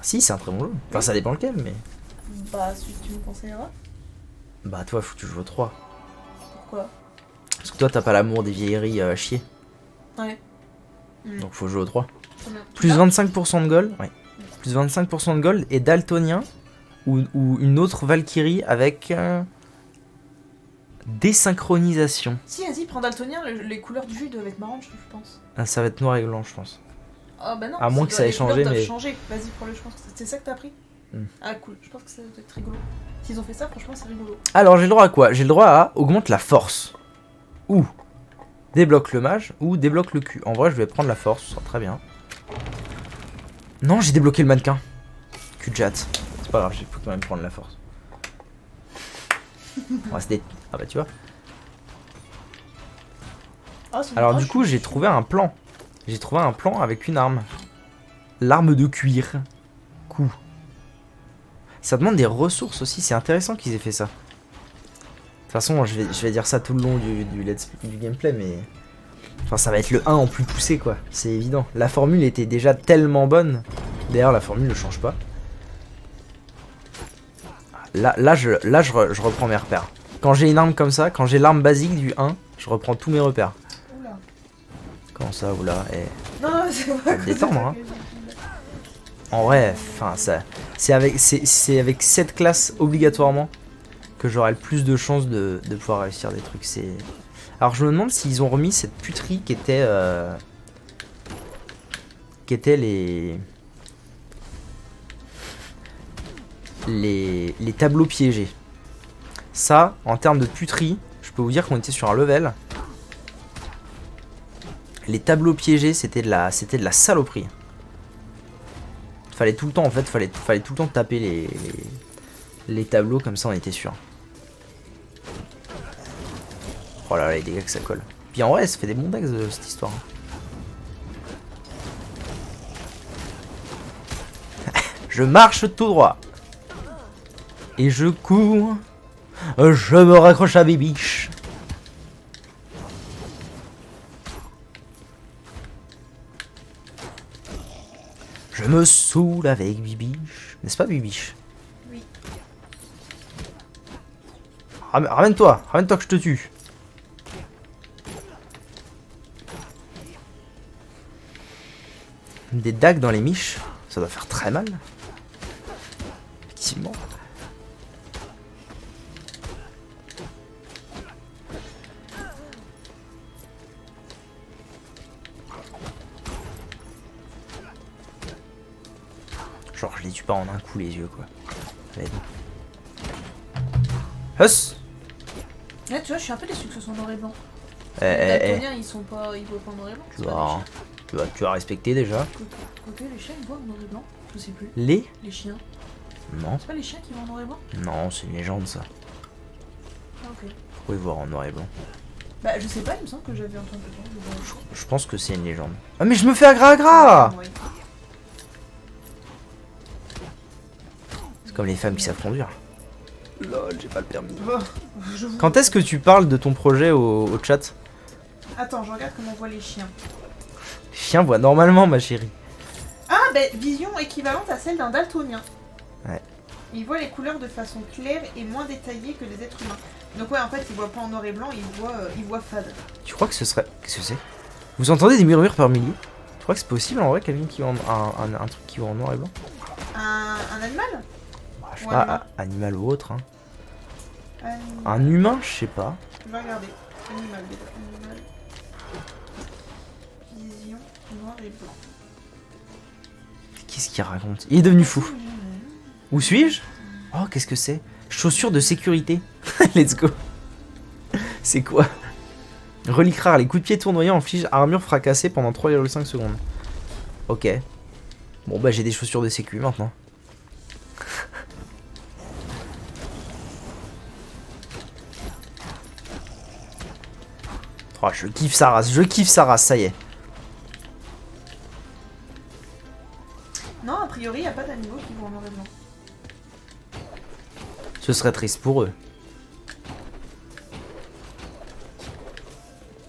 Si, c'est un très bon jeu. Enfin, ça dépend lequel, mais. Bah, celui que tu me conseilleras. Bah, toi, faut que tu joues au 3. Pourquoi? Parce que toi, t'as pas l'amour des vieilleries à chier. Ouais. Donc, faut jouer au 3. Très bien. Plus 25% de gold. Ouais. Plus 25% de gold et daltonien. ou une autre Valkyrie avec désynchronisation. Si, vas-y, prends daltonien, les couleurs du jeu doivent être marrantes, je pense. Ah, ça va être noir et blanc, je pense. Ah bah non, À moins que ça ait les couleurs changé, doivent mais- changer. Vas-y, prends-le, je pense que c'est ça que t'as pris. Ah cool, je pense que ça doit être rigolo. S'ils ont fait ça, franchement, c'est rigolo. Alors, j'ai le droit à quoi? J'ai le droit à augmente la force. Ou débloque le mage, ou débloque le cul. En vrai, je vais prendre la force, ça sera très bien. Non, j'ai débloqué le mannequin. Cul de jatte. C'est pas grave, j'ai faut quand même prendre la force. On va se dé... Ah bah tu vois. Ah, c'est Alors une du roche. coup, j'ai trouvé un plan. J'ai trouvé un plan avec une arme. L'arme de cuir. Coup. Ça demande des ressources aussi, c'est intéressant qu'ils aient fait ça. De toute façon, je vais dire ça tout le long du gameplay, mais... Enfin, ça va être le 1 en plus poussé, quoi. C'est évident. La formule était déjà tellement bonne. D'ailleurs, la formule ne change pas. Là, je reprends mes repères. Quand j'ai une arme comme ça, quand j'ai l'arme basique du 1, je reprends tous mes repères. Oula. Comment ça, oula, Non, non, c'est pas Faut te détendre, hein. En vrai, enfin, ça, c'est avec cette classe obligatoirement que j'aurai le plus de chances de pouvoir réussir des trucs. Alors je me demande s'ils ont remis cette puterie qui était les tableaux piégés. Ça, en termes de puterie, je peux vous dire qu'on était sur un level. Les tableaux piégés, c'était de la saloperie. Fallait tout le temps, en fait, fallait tout le temps taper les tableaux, comme ça on était sûr. Oh là là, les dégâts que ça colle. Puis en vrai, ça fait des bons decks cette histoire. Je marche tout droit. Et je cours. Je me raccroche à Bibiche. Je me saoule avec Bibiche. N'est-ce pas, Bibiche? Oui. Ramène-toi que je te tue. Des dagues dans les miches, ça doit faire très mal. Effectivement. Genre je les tue pas en un coup les yeux quoi. Allez. Huss. Là, tu vois, je suis un peu déçu que ce soit noir et blanc. Eh, Les eh, daltoniens, ils voient pas en noir et blanc. c'est pas des chiens. tu vas respecter déjà. Quoique, les chiens, ils voient en noir et blanc. Je sais plus. Les Les chiens. Non. C'est pas les chiens qui voient en noir et blanc? Non, c'est une légende ça. Ah, ok. Pourquoi voir en noir et blanc? Bah, je sais pas, il me semble que j'avais entendu ça. mais bon. Je pense que c'est une légende. Ah mais je me fais agra. Ouais. C'est comme les femmes qui savent conduire. Lol, j'ai pas le permis. Oh, je vous- Quand est-ce que tu parles de ton projet au chat? Attends, je regarde comment on voit les chiens. Les chiens voient normalement, ma chérie. Ah, bah, vision équivalente à celle d'un daltonien. Ouais. Il voit les couleurs de façon claire et moins détaillée que les êtres humains. Donc ouais, en fait, il voit pas en noir et blanc, il voit fade. Tu crois que ce serait... Qu'est-ce que c'est? Vous entendez des murmures par milliers? Tu crois que c'est possible en vrai, quelqu'un qui voit un truc qui voit en noir et blanc? Un animal? Bah, je sais Ou pas, animal. animal ou autre. Hein. Animal. Un humain, je sais pas. Je vais regarder. Animal, déjà. Animal. Vision, noir et blanc. Qu'est-ce qu'il raconte? Il est devenu fou. Où suis-je? Oh, qu'est-ce que c'est? Chaussures de sécurité. Let's go. C'est quoi? Relique rare. Les coups de pied tournoyants infligent armure fracassée pendant 3,5 secondes. Ok. Bon bah j'ai des chaussures de sécu maintenant. Oh, je kiffe sa race, ça y est. Non, a priori, il n'y a pas d'animaux qui vont en noir et blanc. Ce serait triste pour eux.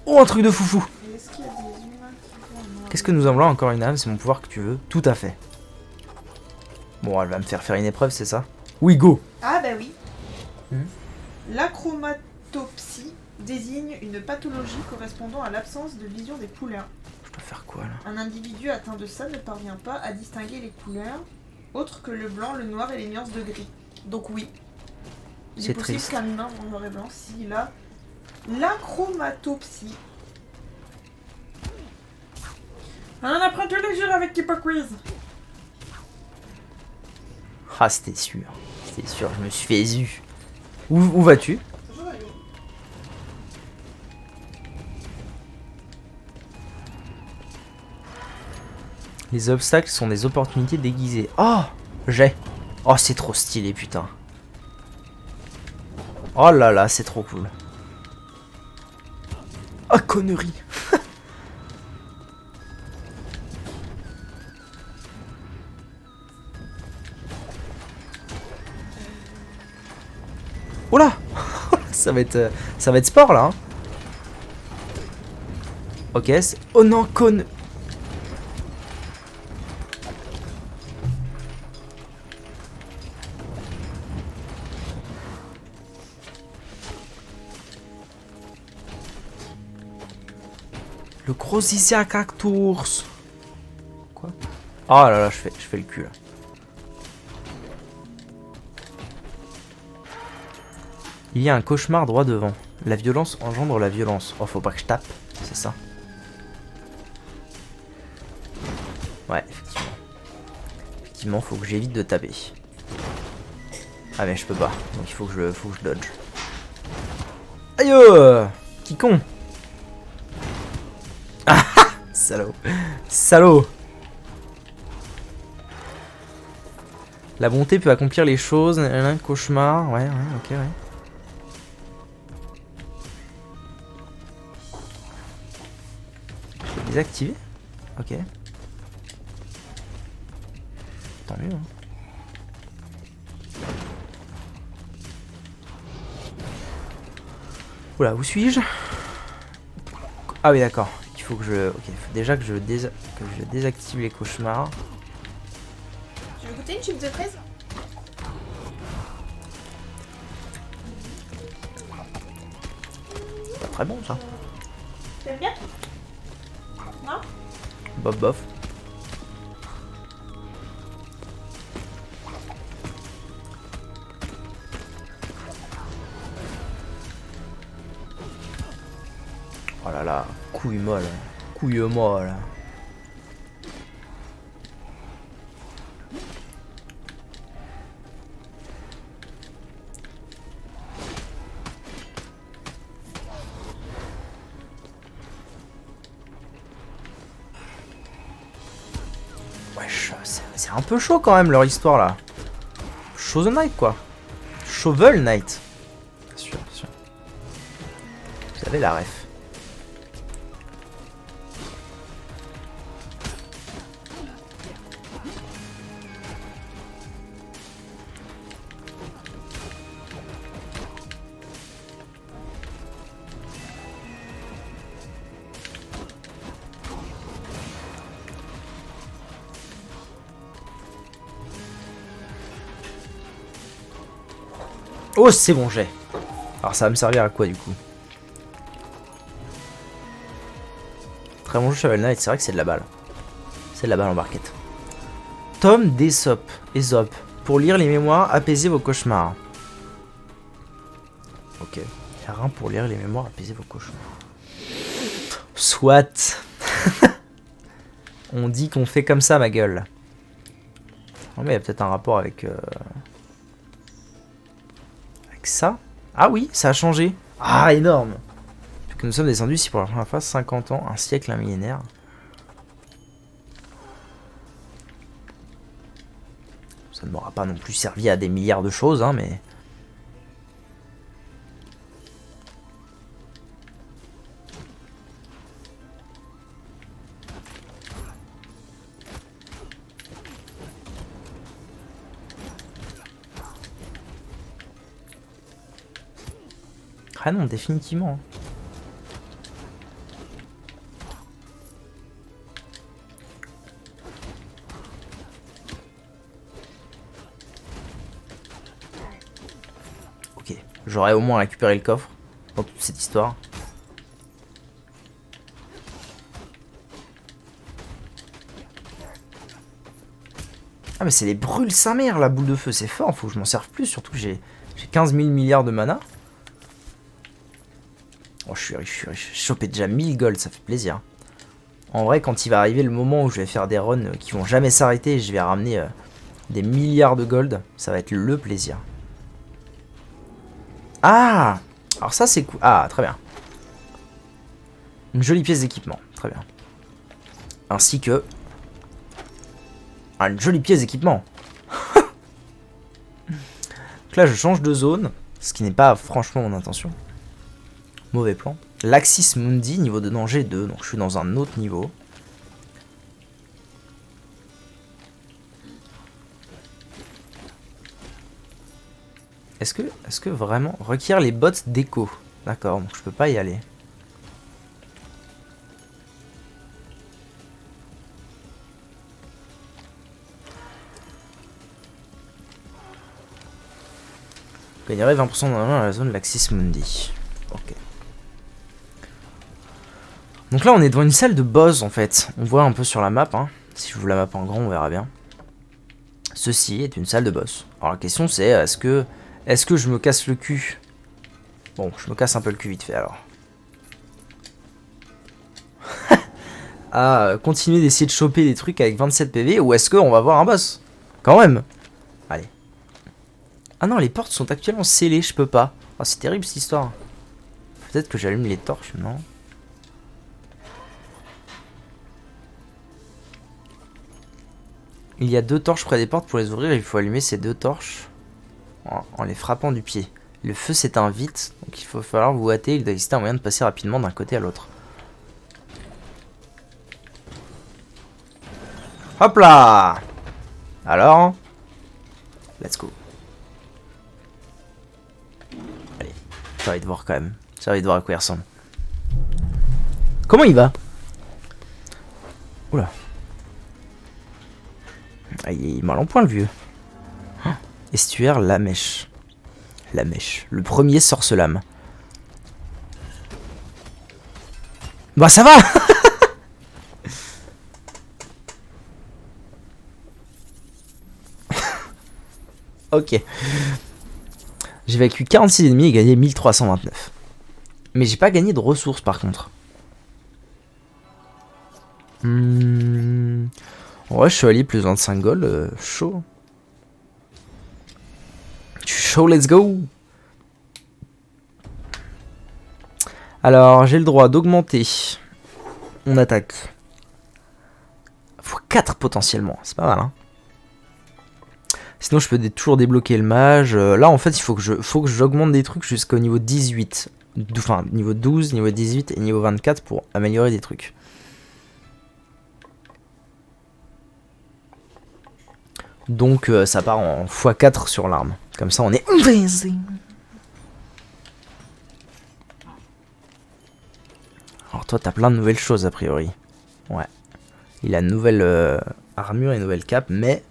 Oh, un truc de foufou. Et est-ce qu'il y a des humains qui vont en noir Qu'est-ce et que nous avons là? Encore une âme, c'est mon pouvoir que tu veux. Tout à fait. Bon, elle va me faire une épreuve, c'est ça? Oui, go. Ah bah oui. Hmm. L'achromatopsie désigne une pathologie correspondant à l'absence de vision des couleurs. Je peux faire quoi là? Un individu atteint de ça ne parvient pas à distinguer les couleurs autres que le blanc, le noir et les nuances de gris. Donc oui. Il C'est est possible triste. qu'un humain en noir et blanc, s'il a l'achromatopsie. On apprend tous les jours avec Keeper Quiz. Ah, c'était sûr. C'était sûr, je me suis fait ésu. Où vas-tu? Les obstacles sont des opportunités déguisées. Oh, j'ai. Oh, c'est trop stylé, putain. Oh là là, c'est trop cool. Ah, connerie. Oh là. Ça va être sport là. Hein. Ok, oh non, con. Le gros zizi à cactus. Quoi? Oh là là, je fais le cul là. Il y a un cauchemar droit devant. La violence engendre la violence. Oh, faut pas que je tape, c'est ça. Ouais, effectivement. Effectivement, faut que j'évite de taper. Ah mais je peux pas, donc il faut que je dodge. Aïe. Qui con. Ah salaud. Salaud. La bonté peut accomplir les choses. Un cauchemar. Ouais, ok, ouais. Je vais désactiver. Ok. Tant mieux. Hein. Oula, où suis-je? Ah oui, d'accord. Il faut que je... Ok, il faut déjà que je désactive les cauchemars. Tu veux goûter une chip de fraise? C'est pas très bon, ça. T'aimes bien? Non? Bof, bof. Oh là là, couille molle. Couille molle. Wesh, c'est un peu chaud quand même leur histoire là. Show the Knight quoi. Shovel Knight. Bien sûr, bien sûr. Vous avez la ref. Oh, c'est bon, j'ai. Alors, ça va me servir à quoi, du coup? Très bon jeu, Shovel Knight. C'est vrai que c'est de la balle. C'est de la balle en barquette. Tome d'Aesop. Aesop. Pour lire les mémoires, apaisez vos cauchemars. Ok. R1 pour lire les mémoires, apaisez vos cauchemars. Soit. On dit qu'on fait comme ça, ma gueule. Non, mais il y a peut-être un rapport avec... ça. Ah oui, ça a changé. Ah, énorme. Depuis que nous sommes descendus ici pour la première fois, 50 ans, un siècle, un millénaire. Ça ne m'aura pas non plus servi à des milliards de choses, hein, mais... Ah non, définitivement. Ok, j'aurais au moins récupéré le coffre dans toute cette histoire. Ah mais c'est les brûles sa mère la boule de feu, c'est fort, faut que je m'en serve plus, surtout que j'ai 15 000 milliards de mana. Oh je suis riche, j'ai chopé déjà 1000 gold, ça fait plaisir. En vrai quand il va arriver le moment où je vais faire des runs qui vont jamais s'arrêter et je vais ramener des milliards de gold, ça va être le plaisir. Ah, alors ça c'est cool, ah très bien. Une jolie pièce d'équipement, très bien. Ainsi que... une jolie pièce d'équipement. Donc là je change de zone, ce qui n'est pas franchement mon intention. Mauvais plan. L'Axis Mundi, niveau de danger 2, donc je suis dans un autre niveau. Est-ce que vraiment... Requiert les bots d'écho. D'accord, donc je peux pas y aller. Gagnerait 20% dans la zone de l'Axis Mundi. Ok. Donc là on est devant une salle de boss en fait. On voit un peu sur la map. Hein. Si je vous la map en grand on verra bien. Ceci est une salle de boss. Alors la question c'est est-ce que je me casse le cul? Bon je me casse un peu le cul vite fait alors. À continuer d'essayer de choper des trucs avec 27 PV ou est-ce qu'on va voir un boss? Quand même. Allez. Ah non les portes sont actuellement scellées, je peux pas. Oh c'est terrible cette histoire. Peut-être que j'allume les torches, non? Il y a 2 torches près des portes, pour les ouvrir il faut allumer ces 2 torches en les frappant du pied. Le feu s'éteint vite, donc il faut falloir vous hâter, il doit exister un moyen de passer rapidement d'un côté à l'autre. Hop là! Alors, let's go. Allez, j'ai envie de voir quand même. J'ai envie de voir à quoi il ressemble. Comment il va? Oula. Ah, il est mal en point le vieux. Oh, estuaire la mèche. La mèche. Le premier sorcelame. Bah ça va. Ok. J'ai vaincu 46 ennemis et gagné 1329. Mais j'ai pas gagné de ressources par contre. Ouais, chevalier plus 25 gold, chaud. Chaud, let's go. Alors, j'ai le droit d'augmenter mon attaque. x4 potentiellement, c'est pas mal hein. Sinon je peux toujours débloquer le mage. Là en fait il faut que j'augmente des trucs jusqu'au niveau 18. Enfin niveau 12, niveau 18 et niveau 24 pour améliorer des trucs. Donc ça part en x4 sur l'arme. Comme ça on est... Alors toi t'as plein de nouvelles choses a priori. Ouais. Il a une nouvelle armure et une nouvelle cape mais...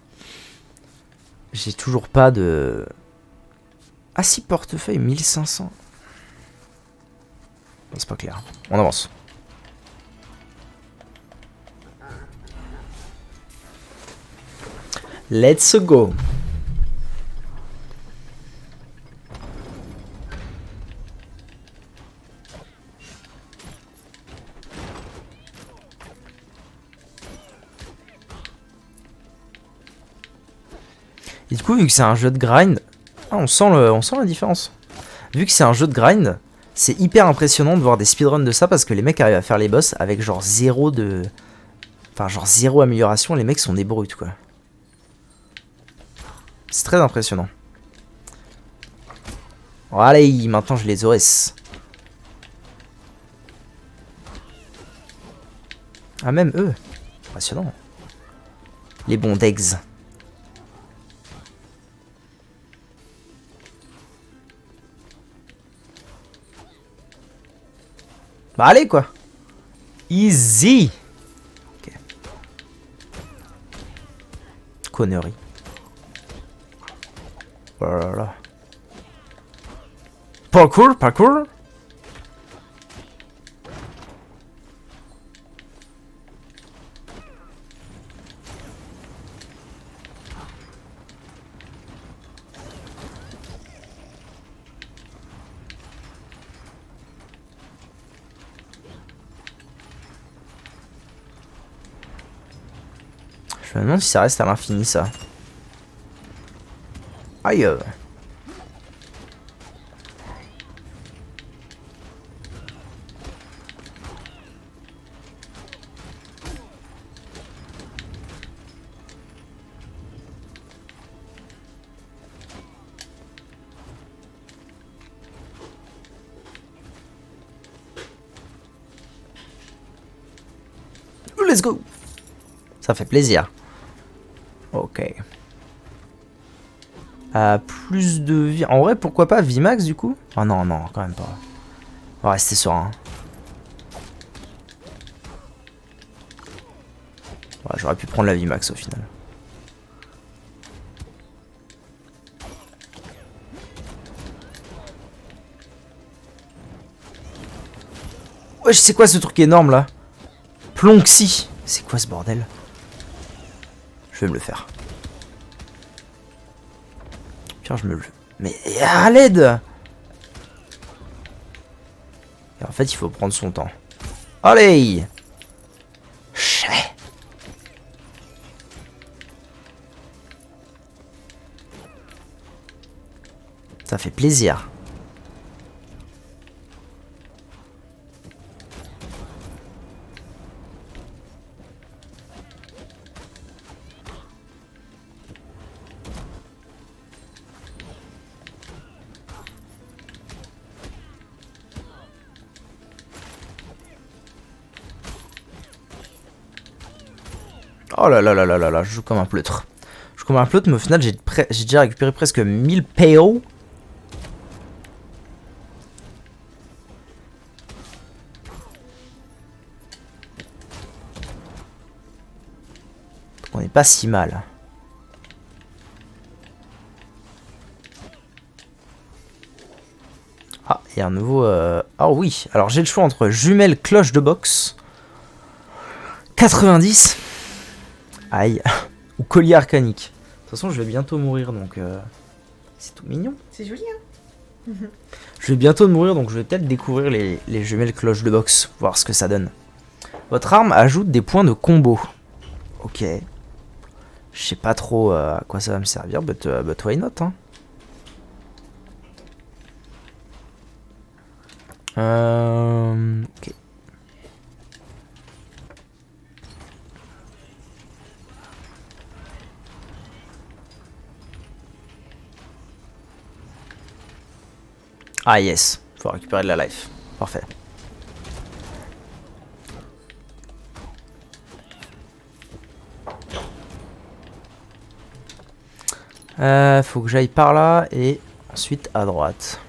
J'ai toujours pas de... Ah si, portefeuille 1500. C'est pas clair. On avance. Let's go. Et du coup, vu que c'est un jeu de grind, on sent la différence. Vu que c'est un jeu de grind, c'est hyper impressionnant de voir des speedruns de ça parce que les mecs arrivent à faire les boss avec genre zéro amélioration. Les mecs sont des brutes quoi. C'est très impressionnant. Bon, allez, maintenant je les aurai. Ah même eux. Impressionnant. Les bons degs. Bah allez quoi. Easy. Ok. Connerie. Voilà. Parkour, parkour. Je me demande si ça reste à l'infini ça. Aïe. Let's go. Ça fait plaisir. Ok. Plus de vie. En vrai, pourquoi pas Vimax du coup? Oh non, non, quand même pas. On va rester sur un. Ouais, j'aurais pu prendre la Vimax au final. Wesh, c'est quoi ce truc énorme là? Plonxy. C'est quoi ce bordel? Je vais me le faire. Putain, je me le... Mais à l'aide! Et en fait, il faut prendre son temps. Allez! Chais! Ça fait plaisir. Oh là là là là là là, je joue comme un pleutre. Je joue comme un pleutre, mais au final, j'ai déjà récupéré presque 1000 PO. Donc on n'est pas si mal. Ah, il y a un nouveau... Ah oui, alors j'ai le choix entre jumelles cloche de boxe, 90... Aïe. Ou collier arcanique. De toute façon, je vais bientôt mourir, donc... C'est tout mignon. C'est joli, hein. Je vais bientôt mourir, donc je vais peut-être découvrir les jumelles cloches de boxe, voir ce que ça donne. Votre arme ajoute des points de combo. Ok. Je sais pas trop à quoi ça va me servir, but why not, hein. Ok. Ah yes, faut récupérer de la life. Parfait. Faut que j'aille par là et ensuite à droite.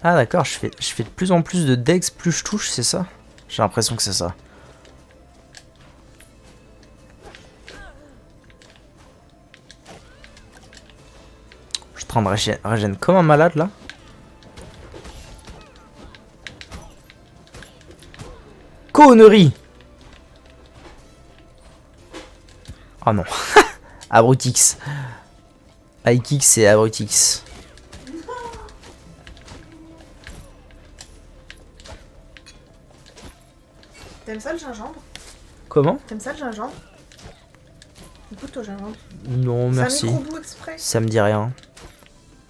Ah d'accord, je fais de plus en plus de dex plus je touche, c'est ça? J'ai l'impression que c'est ça. Je suis en train de régène comme un malade là. Connerie! Oh non. Abrutix. High-Kix et Abrutix. T'aimes ça le gingembre? Comment? T'aimes ça le gingembre? Écoute au gingembre. Non, merci. C'est un micro-bout exprès. Ça me dit rien.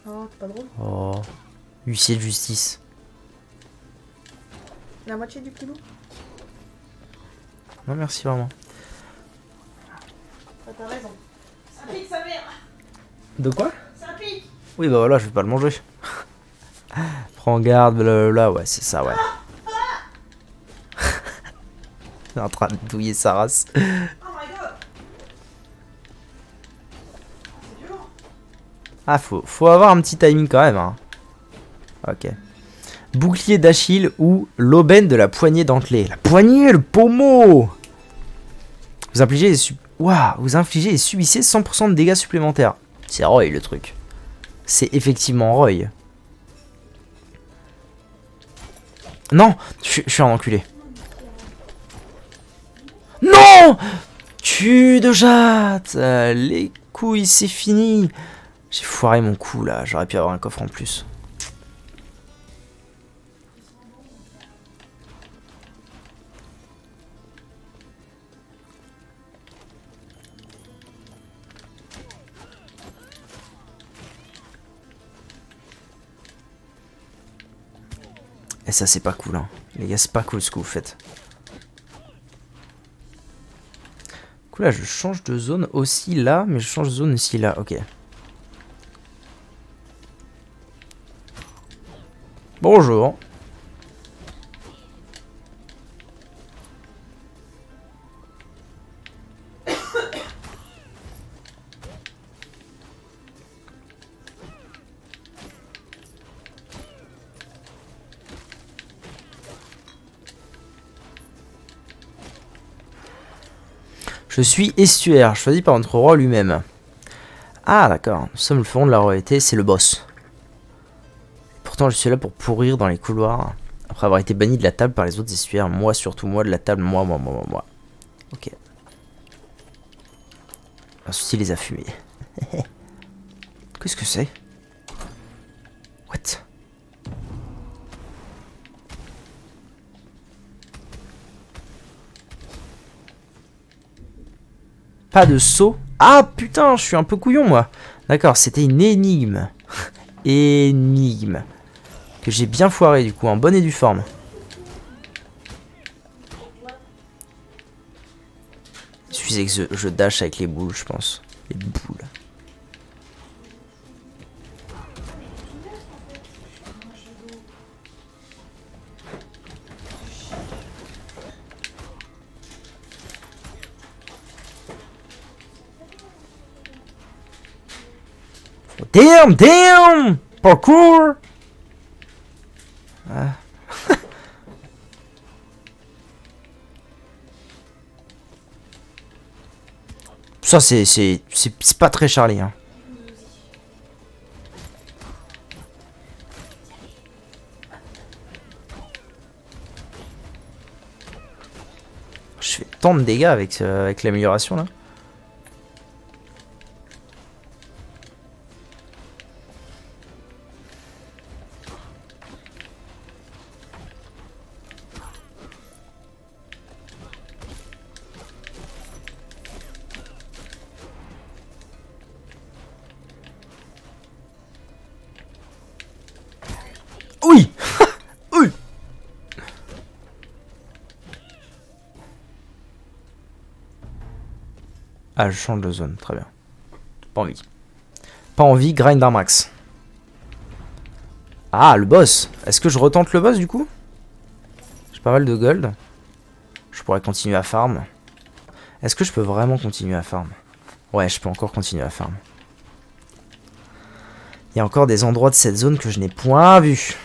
Oh, c'est pas drôle. Oh. Huissier de justice. La moitié du kilo. Non, merci vraiment. T'as raison. Ça pique sa mère. De quoi? Ça pique. Oui, bah voilà, je vais pas le manger. Prends garde, blablabla, ouais, c'est ça, ouais. Il est en train de douiller sa race. Oh my god. C'est violent. Ah, faut avoir un petit timing quand même, hein. Ok. Bouclier d'Achille ou l'aubaine de la poignée dentelée. La poignée, le pommeau. Vous infligez Waouh, vous infligez et subissez 100% de dégâts supplémentaires. C'est Roy le truc. C'est effectivement Roy. Non, je suis un enculé. Non! Cul de jatte. Les couilles, c'est fini. J'ai foiré mon coup là, j'aurais pu avoir un coffre en plus. Et ça c'est pas cool hein. Les gars, c'est pas cool ce que vous faites. Cool, là je change de zone aussi là, mais je change de zone aussi là, ok. Bonjour. Je suis estuaire, choisi par notre roi lui-même. Ah d'accord, nous sommes le front de la royauté, c'est le boss. Pourtant je suis là pour pourrir dans les couloirs. Après avoir été banni de la table par les autres estuaires. Moi surtout, moi de la table, moi. Ok. Un souci les a fumés. Qu'est-ce que c'est? What? Pas de saut. Ah putain, je suis un peu couillon moi. D'accord, c'était une énigme. Énigme. Que j'ai bien foiré du coup, en bonne et due forme. Il suffisait que je dash avec les boules, je pense. Les boules. Damn, damn! Parkour! Ah. Ça, c'est pas très Charlie, hein. Je fais tant de dégâts avec l'amélioration, là. Oui. Oui. Ah, je change de zone, très bien. Pas envie. Pas envie, grind un max. Ah, le boss. Est-ce que je retente le boss du coup? J'ai pas mal de gold. Je pourrais continuer à farm. Est-ce que je peux vraiment continuer à farm? Ouais, je peux encore continuer à farm. Il y a encore des endroits de cette zone que je n'ai point vus.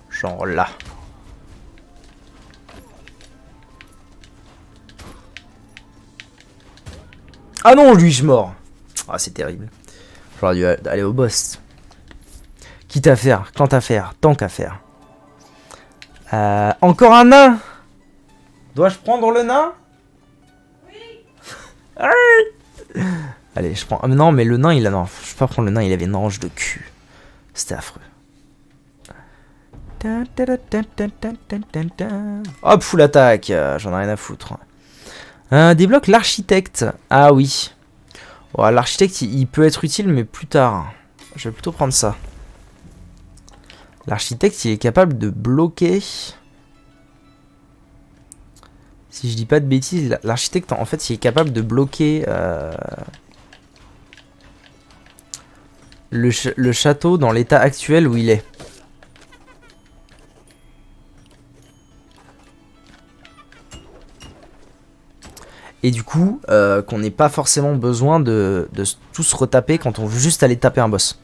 Genre là. Ah non, lui, je mors. Ah, c'est terrible. J'aurais dû aller au boss. Quitte à faire, quant à faire, tant qu'à faire. Encore un nain. Dois-je prendre le nain? Oui. Allez, je prends... non, mais le nain, il a... Non, je peux pas prendre le nain, il avait une hanche de cul. C'était affreux. Hop, full attaque. J'en ai rien à foutre. Débloque l'architecte. Ah oui. Ouais, l'architecte, il peut être utile, mais plus tard. Je vais plutôt prendre ça. L'architecte, il est capable de bloquer... Si je dis pas de bêtises, l'architecte, en fait, il est capable de bloquer... le château dans l'état actuel où il est. Et du coup, qu'on n'ait pas forcément besoin de tous retaper quand on veut juste aller taper un boss.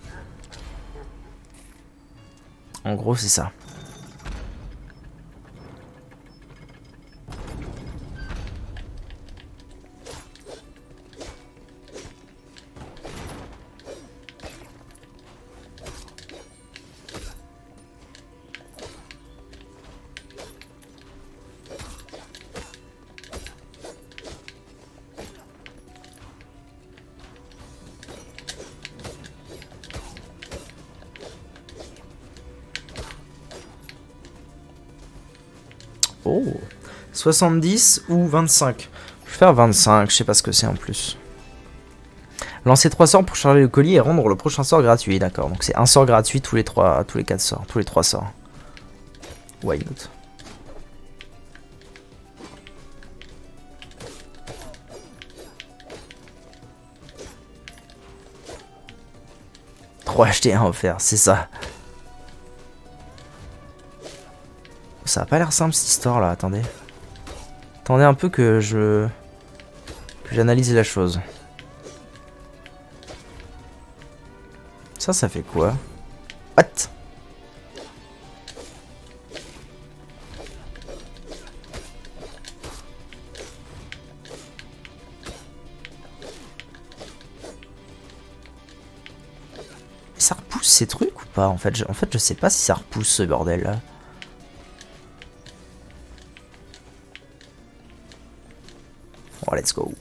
En gros, c'est ça. Oh, 70 ou 25. Je vais faire 25, je sais pas ce que c'est en plus. Lancer 3 sorts pour charger le colis et rendre le prochain sort gratuit, d'accord. Donc c'est un sort gratuit tous les 4 sorts, tous les 3 sorts. Why not? Trois achetés, un offert, c'est ça. Ça a pas l'air simple cette histoire là, attendez. Attendez un peu que j'analyse la chose. Ça fait quoi? What? Ça repousse ces trucs ou pas en fait, je sais pas si ça repousse ce bordel là. Oh, let's go.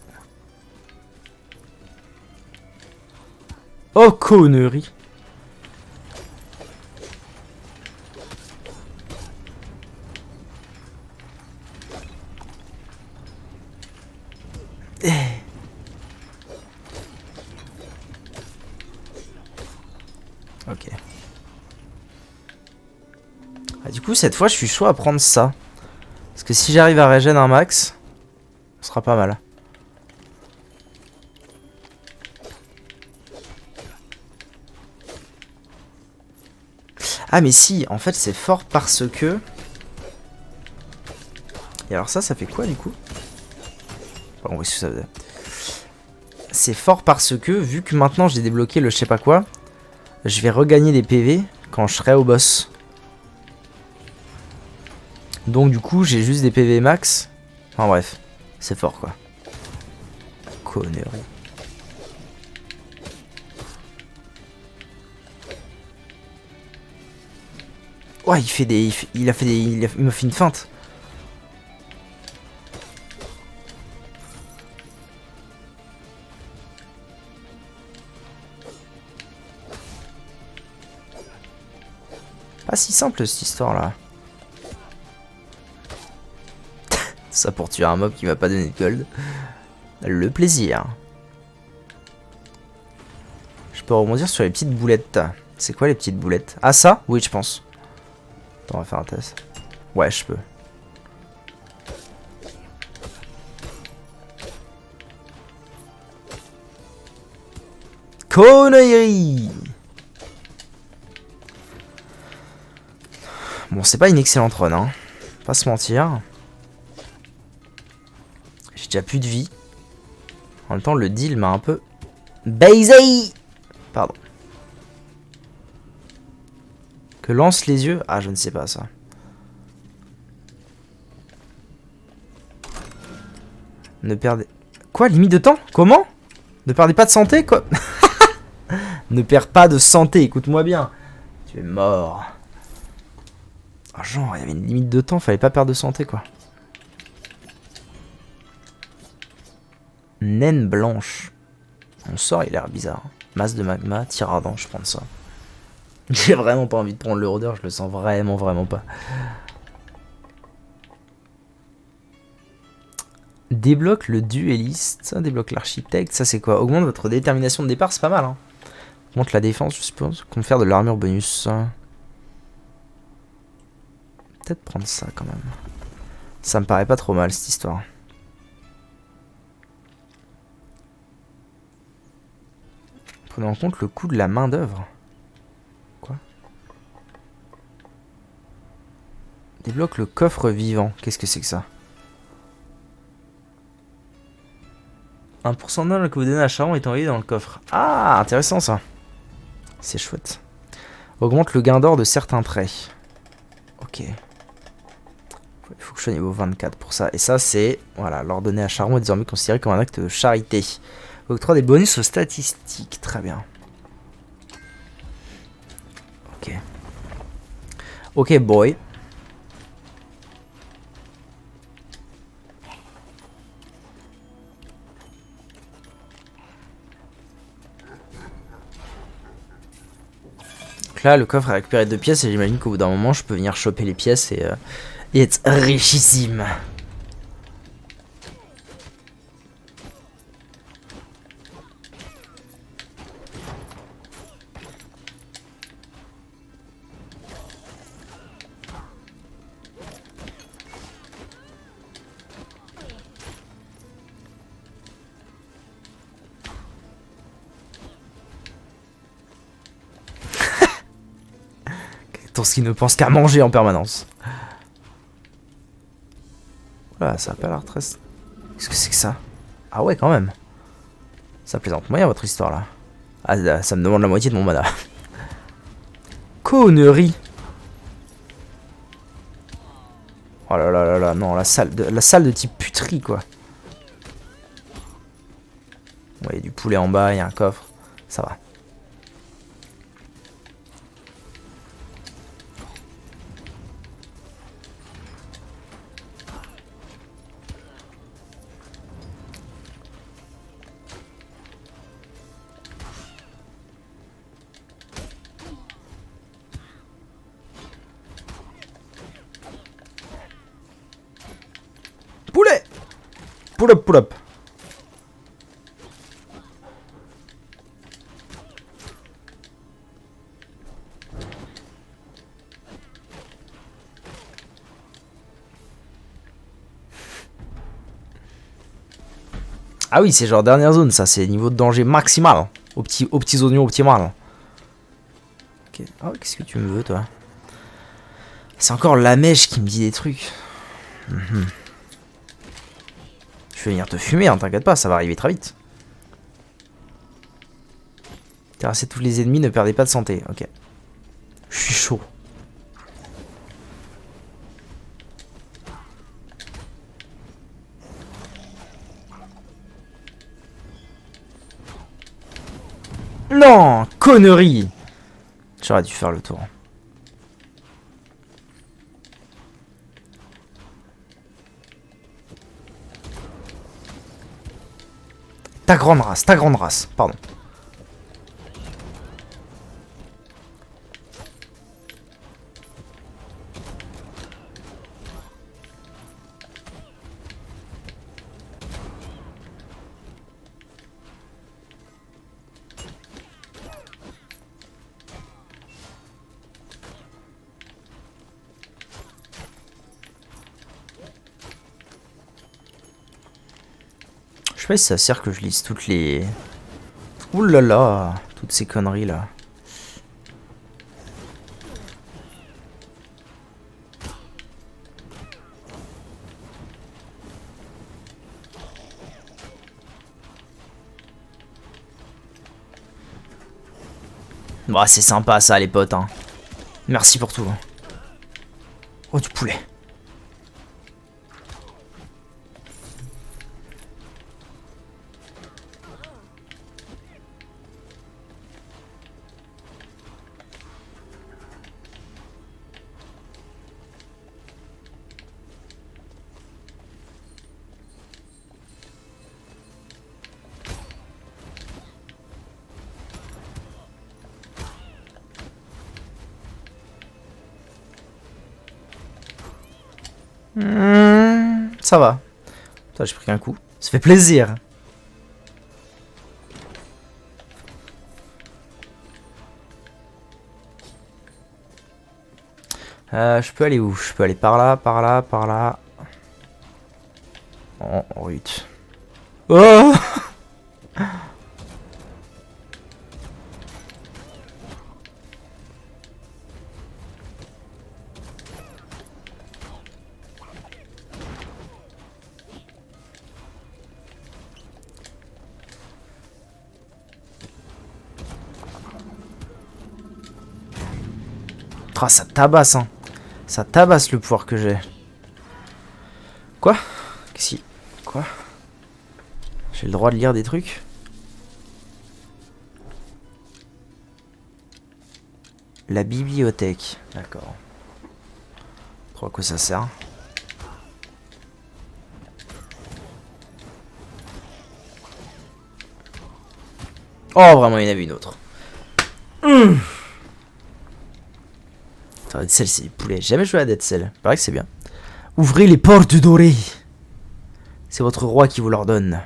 Oh, connerie. Ok. Ah, du coup, cette fois, je suis chaud à prendre ça. Parce que si j'arrive à régénérer un max, ce sera pas mal. Ah mais si, en fait c'est fort parce que... Et alors ça fait quoi du coup? On voit ce que ça faisait. C'est fort parce que, vu que maintenant j'ai débloqué le je sais pas quoi, je vais regagner des PV quand je serai au boss. Donc du coup j'ai juste des PV max. Enfin bref, c'est fort quoi. Connerie. Ouais, il m'a fait une feinte. Pas si simple cette histoire là. Ça pour tuer un mob qui m'a pas donné de gold. Le plaisir. Je peux rebondir sur les petites boulettes. C'est quoi les petites boulettes? Ah ça? Oui je pense. Attends, on va faire un test. Ouais, je peux. Connerie! Bon, c'est pas une excellente run, hein. Pas se mentir. J'ai déjà plus de vie. En même temps, le deal m'a un peu baisé. Pardon. Que lance les yeux? Ah, je ne sais pas ça. Ne perdez... Quoi? Limite de temps? Comment? Ne perdez pas de santé? Quoi? Ne perds pas de santé, écoute-moi bien. Tu es mort. Ah, genre, il y avait une limite de temps, fallait pas perdre de santé, quoi. Naine blanche. Mon sort, il a l'air bizarre. Masse de magma, tir ardent, je prends ça. J'ai vraiment pas envie de prendre le rôdeur, je le sens vraiment pas. Débloque le dueliste, débloque l'architecte, ça c'est quoi? Augmente votre détermination de départ, c'est pas mal, hein. Augmente la défense, je suppose. Confère de l'armure bonus. Peut-être prendre ça quand même. Ça me paraît pas trop mal cette histoire. Prenez en compte le coût de la main d'œuvre. Quoi? Débloque le coffre vivant. Qu'est-ce que c'est que ça? 1% de que vous donnez à Charon est envoyé dans le coffre. Ah, intéressant ça. C'est chouette. Augmente le gain d'or de certains traits. Ok. Il faut que je sois niveau 24 pour ça. Et ça, c'est... Voilà, l'ordonner à Charbon est désormais considéré comme un acte de charité. Octroie des bonus aux statistiques. Très bien. Ok. Ok, boy. Donc là, le coffre a récupéré 2 pièces et j'imagine qu'au bout d'un moment, je peux venir choper les pièces et être richissime. Ton ski ne pense qu'à manger en permanence. Voilà, ça a pas l'air très... Qu'est-ce que c'est que ça? Ah ouais, quand même. Ça plaisante moyen votre histoire là. Ah, ça me demande la moitié de mon mana. Connerie. Oh là là là là, non, la salle de type puterie quoi. Ouais, il y a du poulet en bas, il y a un coffre. Ça va. Poulet! Pull up, pull up. Ah oui, c'est genre dernière zone, ça, c'est niveau de danger maximal. Aux petits oignons optimal. Ok. Oh, qu'est-ce que tu me veux, toi? C'est encore la mèche qui me dit des trucs. Je vais venir te fumer, hein, t'inquiète pas, ça va arriver très vite. Terrasser tous les ennemis, ne perdez pas de santé. Ok. Je suis chaud. Non, connerie. J'aurais dû faire le tour. Ta grande race, pardon. Je sais pas si ça sert que je lise toutes les... Ouh là là, toutes ces conneries là. Bah c'est sympa ça les potes hein. Merci pour tout. Oh du poulet. Ça va. Putain, j'ai pris un coup. Ça fait plaisir. Je peux aller où? Je peux aller par là, par là, par là. Oh, rut. Oh! Ah, ça tabasse, hein. Ça tabasse le pouvoir que j'ai. Quoi? Qu'est-ce qui... Quoi? J'ai le droit de lire des trucs? La bibliothèque. D'accord. Trop à quoi ça sert? Oh, vraiment, il y en avait une autre. Dead Cell, c'est des poulets. J'ai jamais joué à Dead Cell. Paraît que c'est bien. Ouvrez les portes dorées. C'est votre roi qui vous l'ordonne.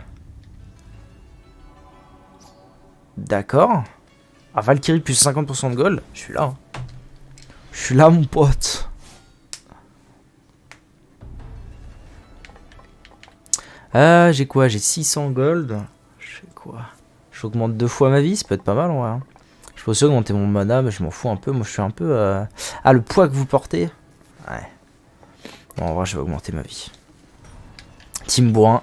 D'accord. Ah, Valkyrie plus 50% de gold. Je suis là. Hein. Je suis là, mon pote. Ah, j'ai quoi? J'ai 600 gold. Je sais quoi? J'augmente 2 fois ma vie. Ça peut être pas mal, ouais. Hein. Je peux aussi augmenter mon mana, mais je m'en fous un peu. Moi, je suis un peu... Ah, le poids que vous portez. Ouais. Bon, en vrai, je vais augmenter ma vie. Team bourrin.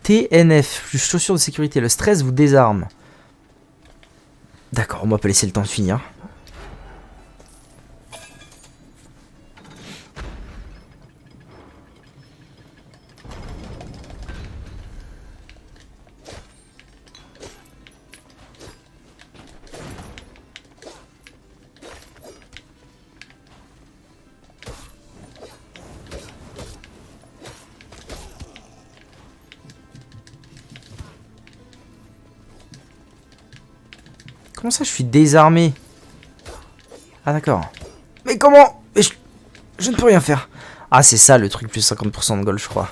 TNF, plus chaussures de sécurité. Le stress vous désarme. D'accord, on va pas laisser le temps de finir. Comment ça, je suis désarmé? Ah, d'accord. Mais comment? Mais je ne peux rien faire. Ah, c'est ça le truc, plus 50% de gold, je crois.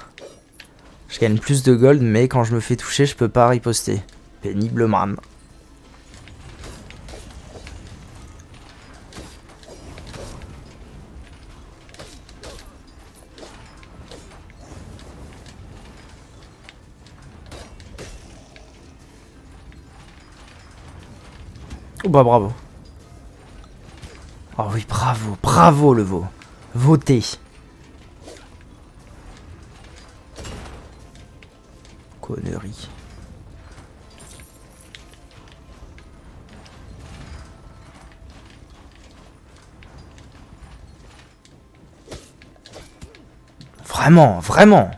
Je gagne plus de gold, mais quand je me fais toucher, je peux pas riposter. Péniblement. Oh bah bravo. Oh oui, bravo, bravo le veau. Votez. Connerie. Vraiment, vraiment.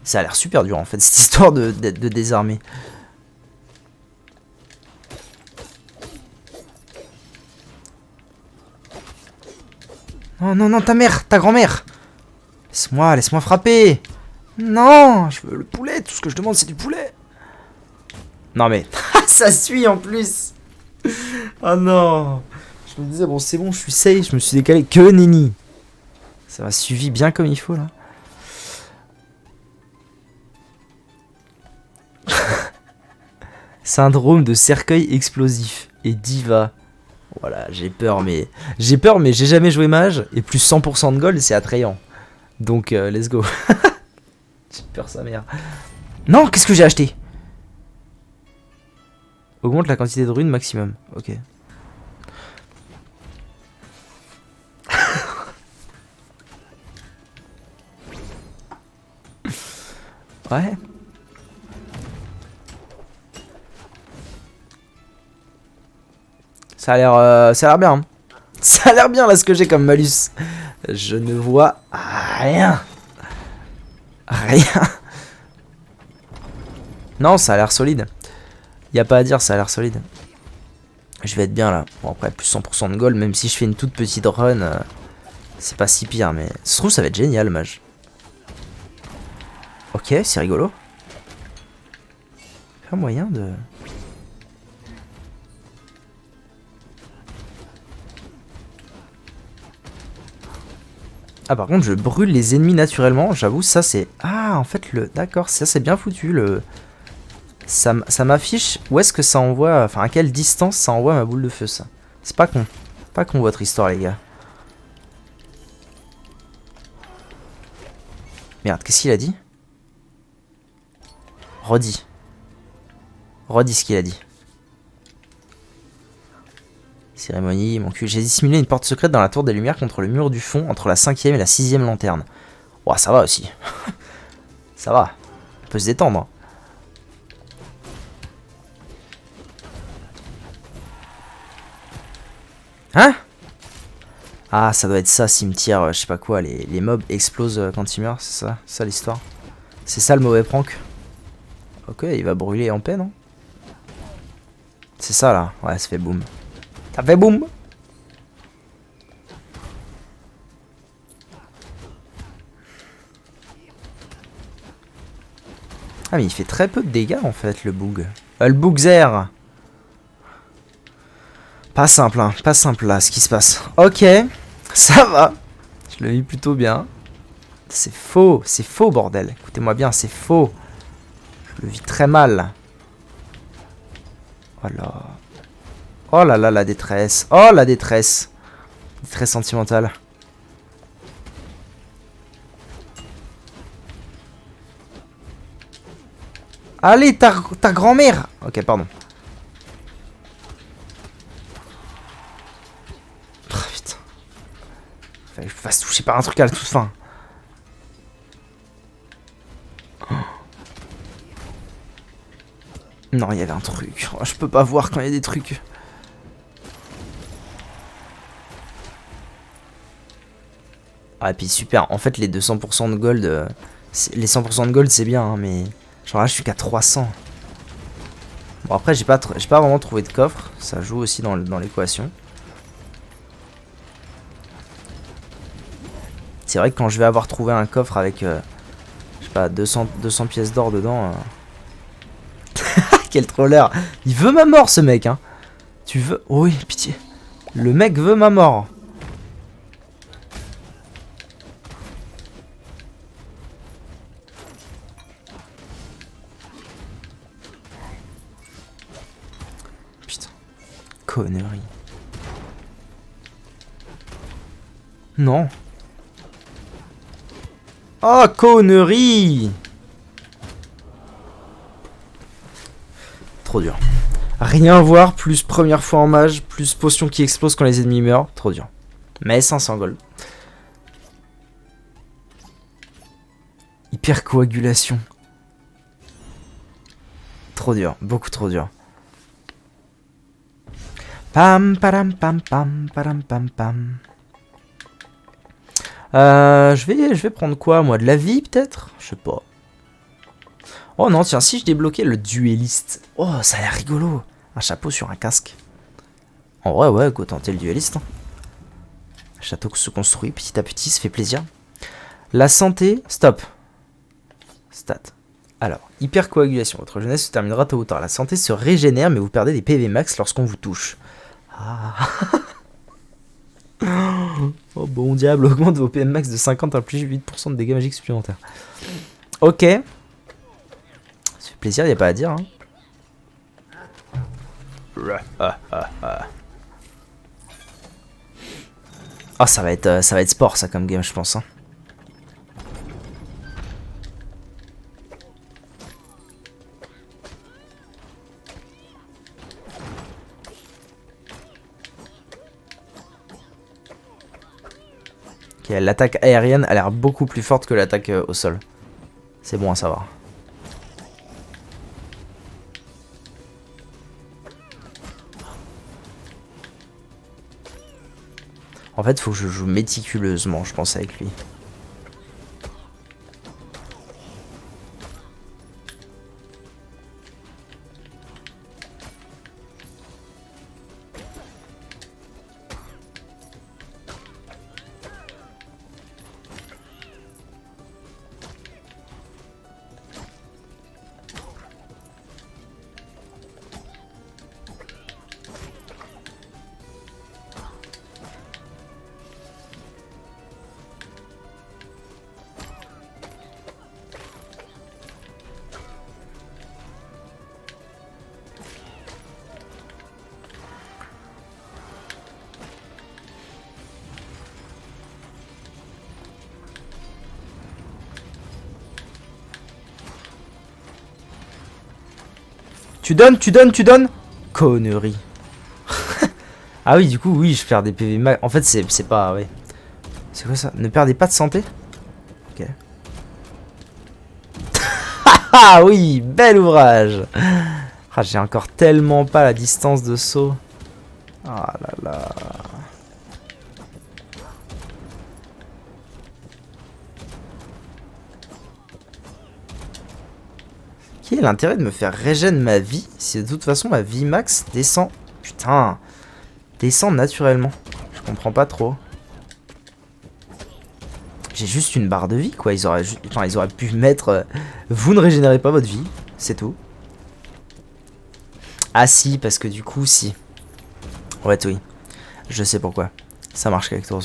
Ça a l'air super dur en fait, cette histoire de désarmer. Non, non, non, ta mère, ta grand-mère. Laisse-moi frapper. Non, je veux le poulet, tout ce que je demande c'est du poulet. Non mais, ça suit en plus. Oh non. Je me disais, bon c'est bon, je suis safe, je me suis décalé que nenni. Ça m'a suivi bien comme il faut là. Syndrome de cercueil explosif et diva. Voilà, j'ai peur mais j'ai jamais joué mage et plus 100% de gold c'est attrayant. Donc let's go. J'ai peur sa mère. Non, qu'est-ce que j'ai acheté? Augmente la quantité de runes maximum. OK. Ouais. Ça a l'air bien. Hein. Ça a l'air bien là ce que j'ai comme malus. Je ne vois rien. Rien. Non, ça a l'air solide. Y a pas à dire, ça a l'air solide. Je vais être bien là. Bon après plus 100% de gold, même si je fais une toute petite run, c'est pas si pire, mais ça se trouve ça va être génial mage. Ok, c'est rigolo. Pas moyen de... Ah par contre je brûle les ennemis naturellement, j'avoue ça c'est... Ah en fait le... D'accord, ça c'est bien foutu le... Ça m'affiche où est-ce que ça envoie... Enfin à quelle distance ça envoie ma boule de feu ça. C'est pas con. Pas con votre histoire les gars. Merde, qu'est-ce qu'il a dit? Redis. Redis ce qu'il a dit. Cérémonie, mon cul. J'ai dissimulé une porte secrète dans la tour des lumières contre le mur du fond, entre la 5e et la 6e lanterne. Ouah, ça va aussi. Ça va. On peut se détendre. Hein? Ah, ça doit être ça, cimetière, je sais pas quoi. Les mobs explosent quand ils meurent, c'est ça l'histoire. C'est ça le mauvais prank. Ok, il va brûler en paix, non? C'est ça là. Ouais, ça fait boum. Ça fait boum. Ah, mais il fait très peu de dégâts en fait, le boug. Le bougzer. Pas simple, hein. Pas simple là, ce qui se passe. Ok, ça va. Je le vis plutôt bien. C'est faux, bordel. Écoutez-moi bien, c'est faux. Je le vis très mal. Oh là. Oh là là, la détresse. Oh la détresse. Détresse sentimentale. Allez, ta grand-mère. Ok, pardon. Oh, putain. Fallait que je me fasse toucher par un truc à la toute fin. Non, il y avait un truc. Oh, je peux pas voir quand il y a des trucs. Ah, et puis super. En fait, les 200% de gold... les 100% de gold, c'est bien, hein, mais... Genre là, je suis qu'à 300. Bon, après, j'ai pas vraiment trouvé de coffre. Ça joue aussi dans l'équation. C'est vrai que quand je vais avoir trouvé un coffre avec... je sais pas, 200 pièces d'or dedans... Quel troller. Il veut ma mort, ce mec, hein. Tu veux... Oh oui, pitié. Le mec veut ma mort. Putain. Connerie. Non. Oh, connerie. Trop dur. Rien voir, plus première fois en mage, plus potion qui explose quand les ennemis meurent. Trop dur. Mais 500 gold. Hypercoagulation. Trop dur, beaucoup trop dur. Pam param pam pam param pam pam. Je vais prendre quoi moi? De la vie peut-être? Je sais pas. Oh non, tiens, si je débloquais le dueliste. Oh, ça a l'air rigolo. Un chapeau sur un casque. En vrai, ouais, go tenter le dueliste. Hein. Château se construit petit à petit, ça fait plaisir. La santé, stop. Stat. Alors, hypercoagulation. Votre jeunesse se terminera tôt ou tard. La santé se régénère, mais vous perdez des PV max lorsqu'on vous touche. Ah. Oh bon diable, augmente vos PV max de 50 à plus 8% de dégâts magiques supplémentaires. Ok. Ça fait plaisir, y a pas à dire. Hein. Oh, ça va être sport ça comme game, je pense. Hein. Ok, l'attaque aérienne a l'air beaucoup plus forte que l'attaque au sol. C'est bon à savoir. En fait, faut que je joue méticuleusement, je pense, avec lui. Tu donnes. Connerie. Ah oui, du coup, oui, je perds des PV max. En fait, c'est pas... Ouais. C'est quoi ça? Ne perdez pas de santé? Ok. Ah oui, bel ouvrage. Ah, j'ai encore tellement pas la distance de saut. Ah là là. Quel est l'intérêt de me faire régène ma vie si de toute façon ma vie max descend? Putain, descend naturellement. Je comprends pas trop. J'ai juste une barre de vie quoi. Ils auraient pu mettre vous ne régénérez pas votre vie, c'est tout. Ah si, parce que du coup si. Ouais oui. Je sais pourquoi. Ça marche avec Tours.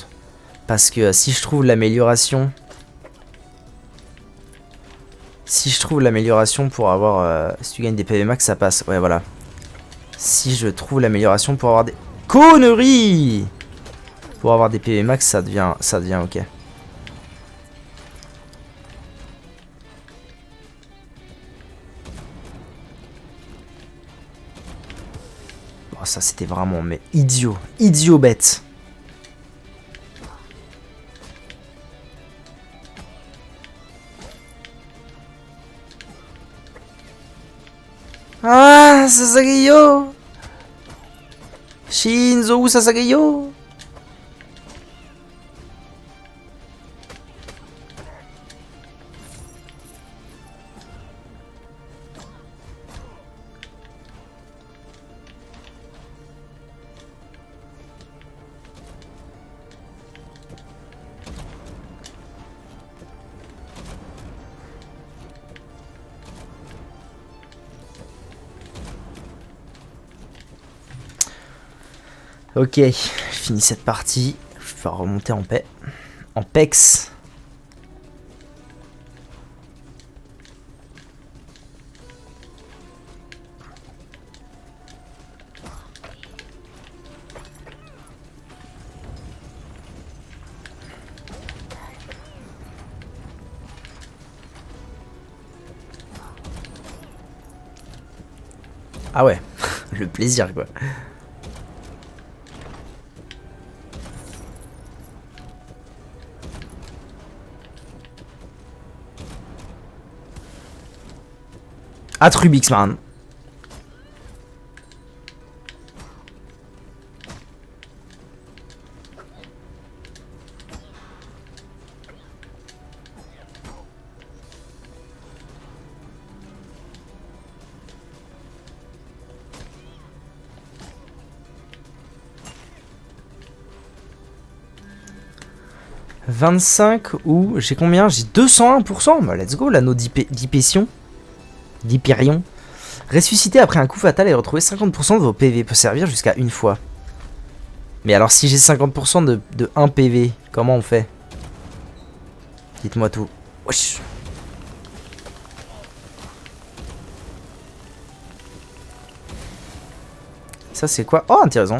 Parce que si je trouve l'amélioration. Si je trouve l'amélioration pour avoir... si tu gagnes des PV max, ça passe. Ouais, voilà. Si je trouve l'amélioration pour avoir des... Conneries! Pour avoir des PV max, ça devient ok. Oh, ça, c'était vraiment... Mais idiot. Idiot bête. Ah, Sasageyo! Shinzo Sasageyo! Ok, je finis cette partie. Je vais remonter en paix. En pex. Ah ouais, le plaisir quoi. Atrubix man. « 25 ou j'ai combien? J'ai 201%. Bah, let's go, l'anneau d'Hyperion. D'Hyperion. Ressusciter après un coup fatal et retrouver 50% de vos PV peut servir jusqu'à une fois. Mais alors si j'ai 50% de 1 PV, comment on fait? Dites-moi tout. Wesh. Ça c'est quoi? Oh intéressant.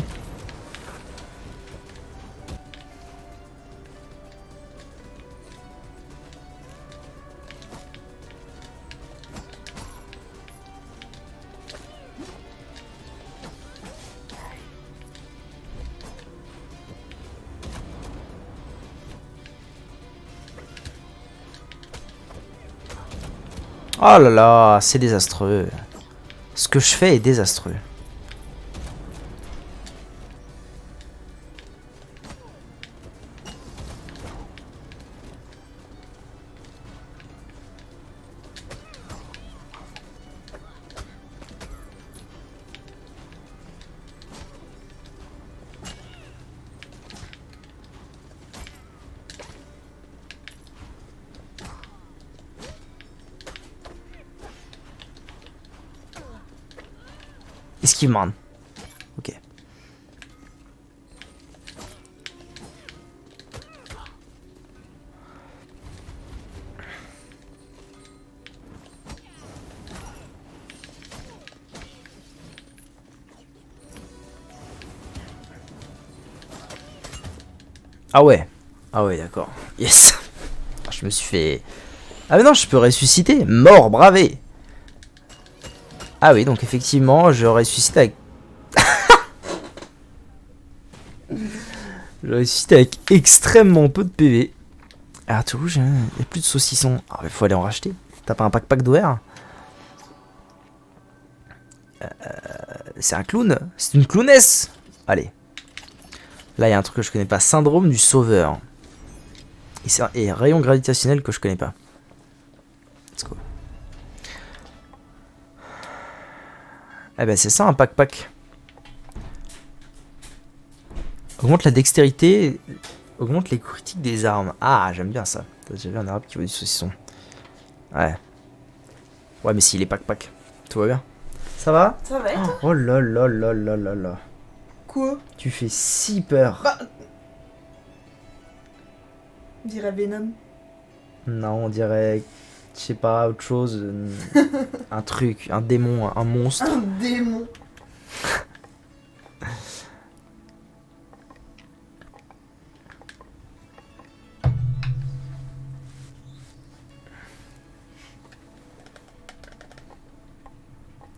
Oh là là, c'est désastreux. Ce que je fais est désastreux. Esquive man. Ok. Ah ouais. Ah ouais, d'accord. Yes. Je me suis fait... Ah mais non, je peux ressusciter. Mort bravé. Ah oui, donc effectivement, je ressuscite avec... je ressuscite avec extrêmement peu de PV. Ah, tout rouge, il n'y a plus de saucissons. Ah, il faut aller en racheter. T'as pas un pack d'OR? C'est un clown. C'est une clownesse. Allez. Là, il y a un truc que je connais pas. Syndrome du sauveur. Et rayon gravitationnel que je connais pas. Let's go. Eh ben c'est ça un pack. Augmente la dextérité, augmente les critiques des armes. Ah, j'aime bien ça. J'ai vu un arabe qui veut du saucisson. Ouais. Ouais, mais s'il est pack. Tout va bien. Ça va? Ça va être. Oh là là là là là là. Quoi? Tu fais si peur. Bah. On dirait Venom. Non, on dirait, je sais pas, autre chose. Un truc, un démon, un monstre. Un démon.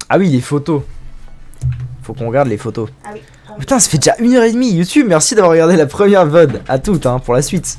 Ah oui, les photos. Faut qu'on regarde les photos. Ah oui. Putain, ça fait déjà 1h30. YouTube, merci d'avoir regardé la première VOD. À toutes, hein, pour la suite.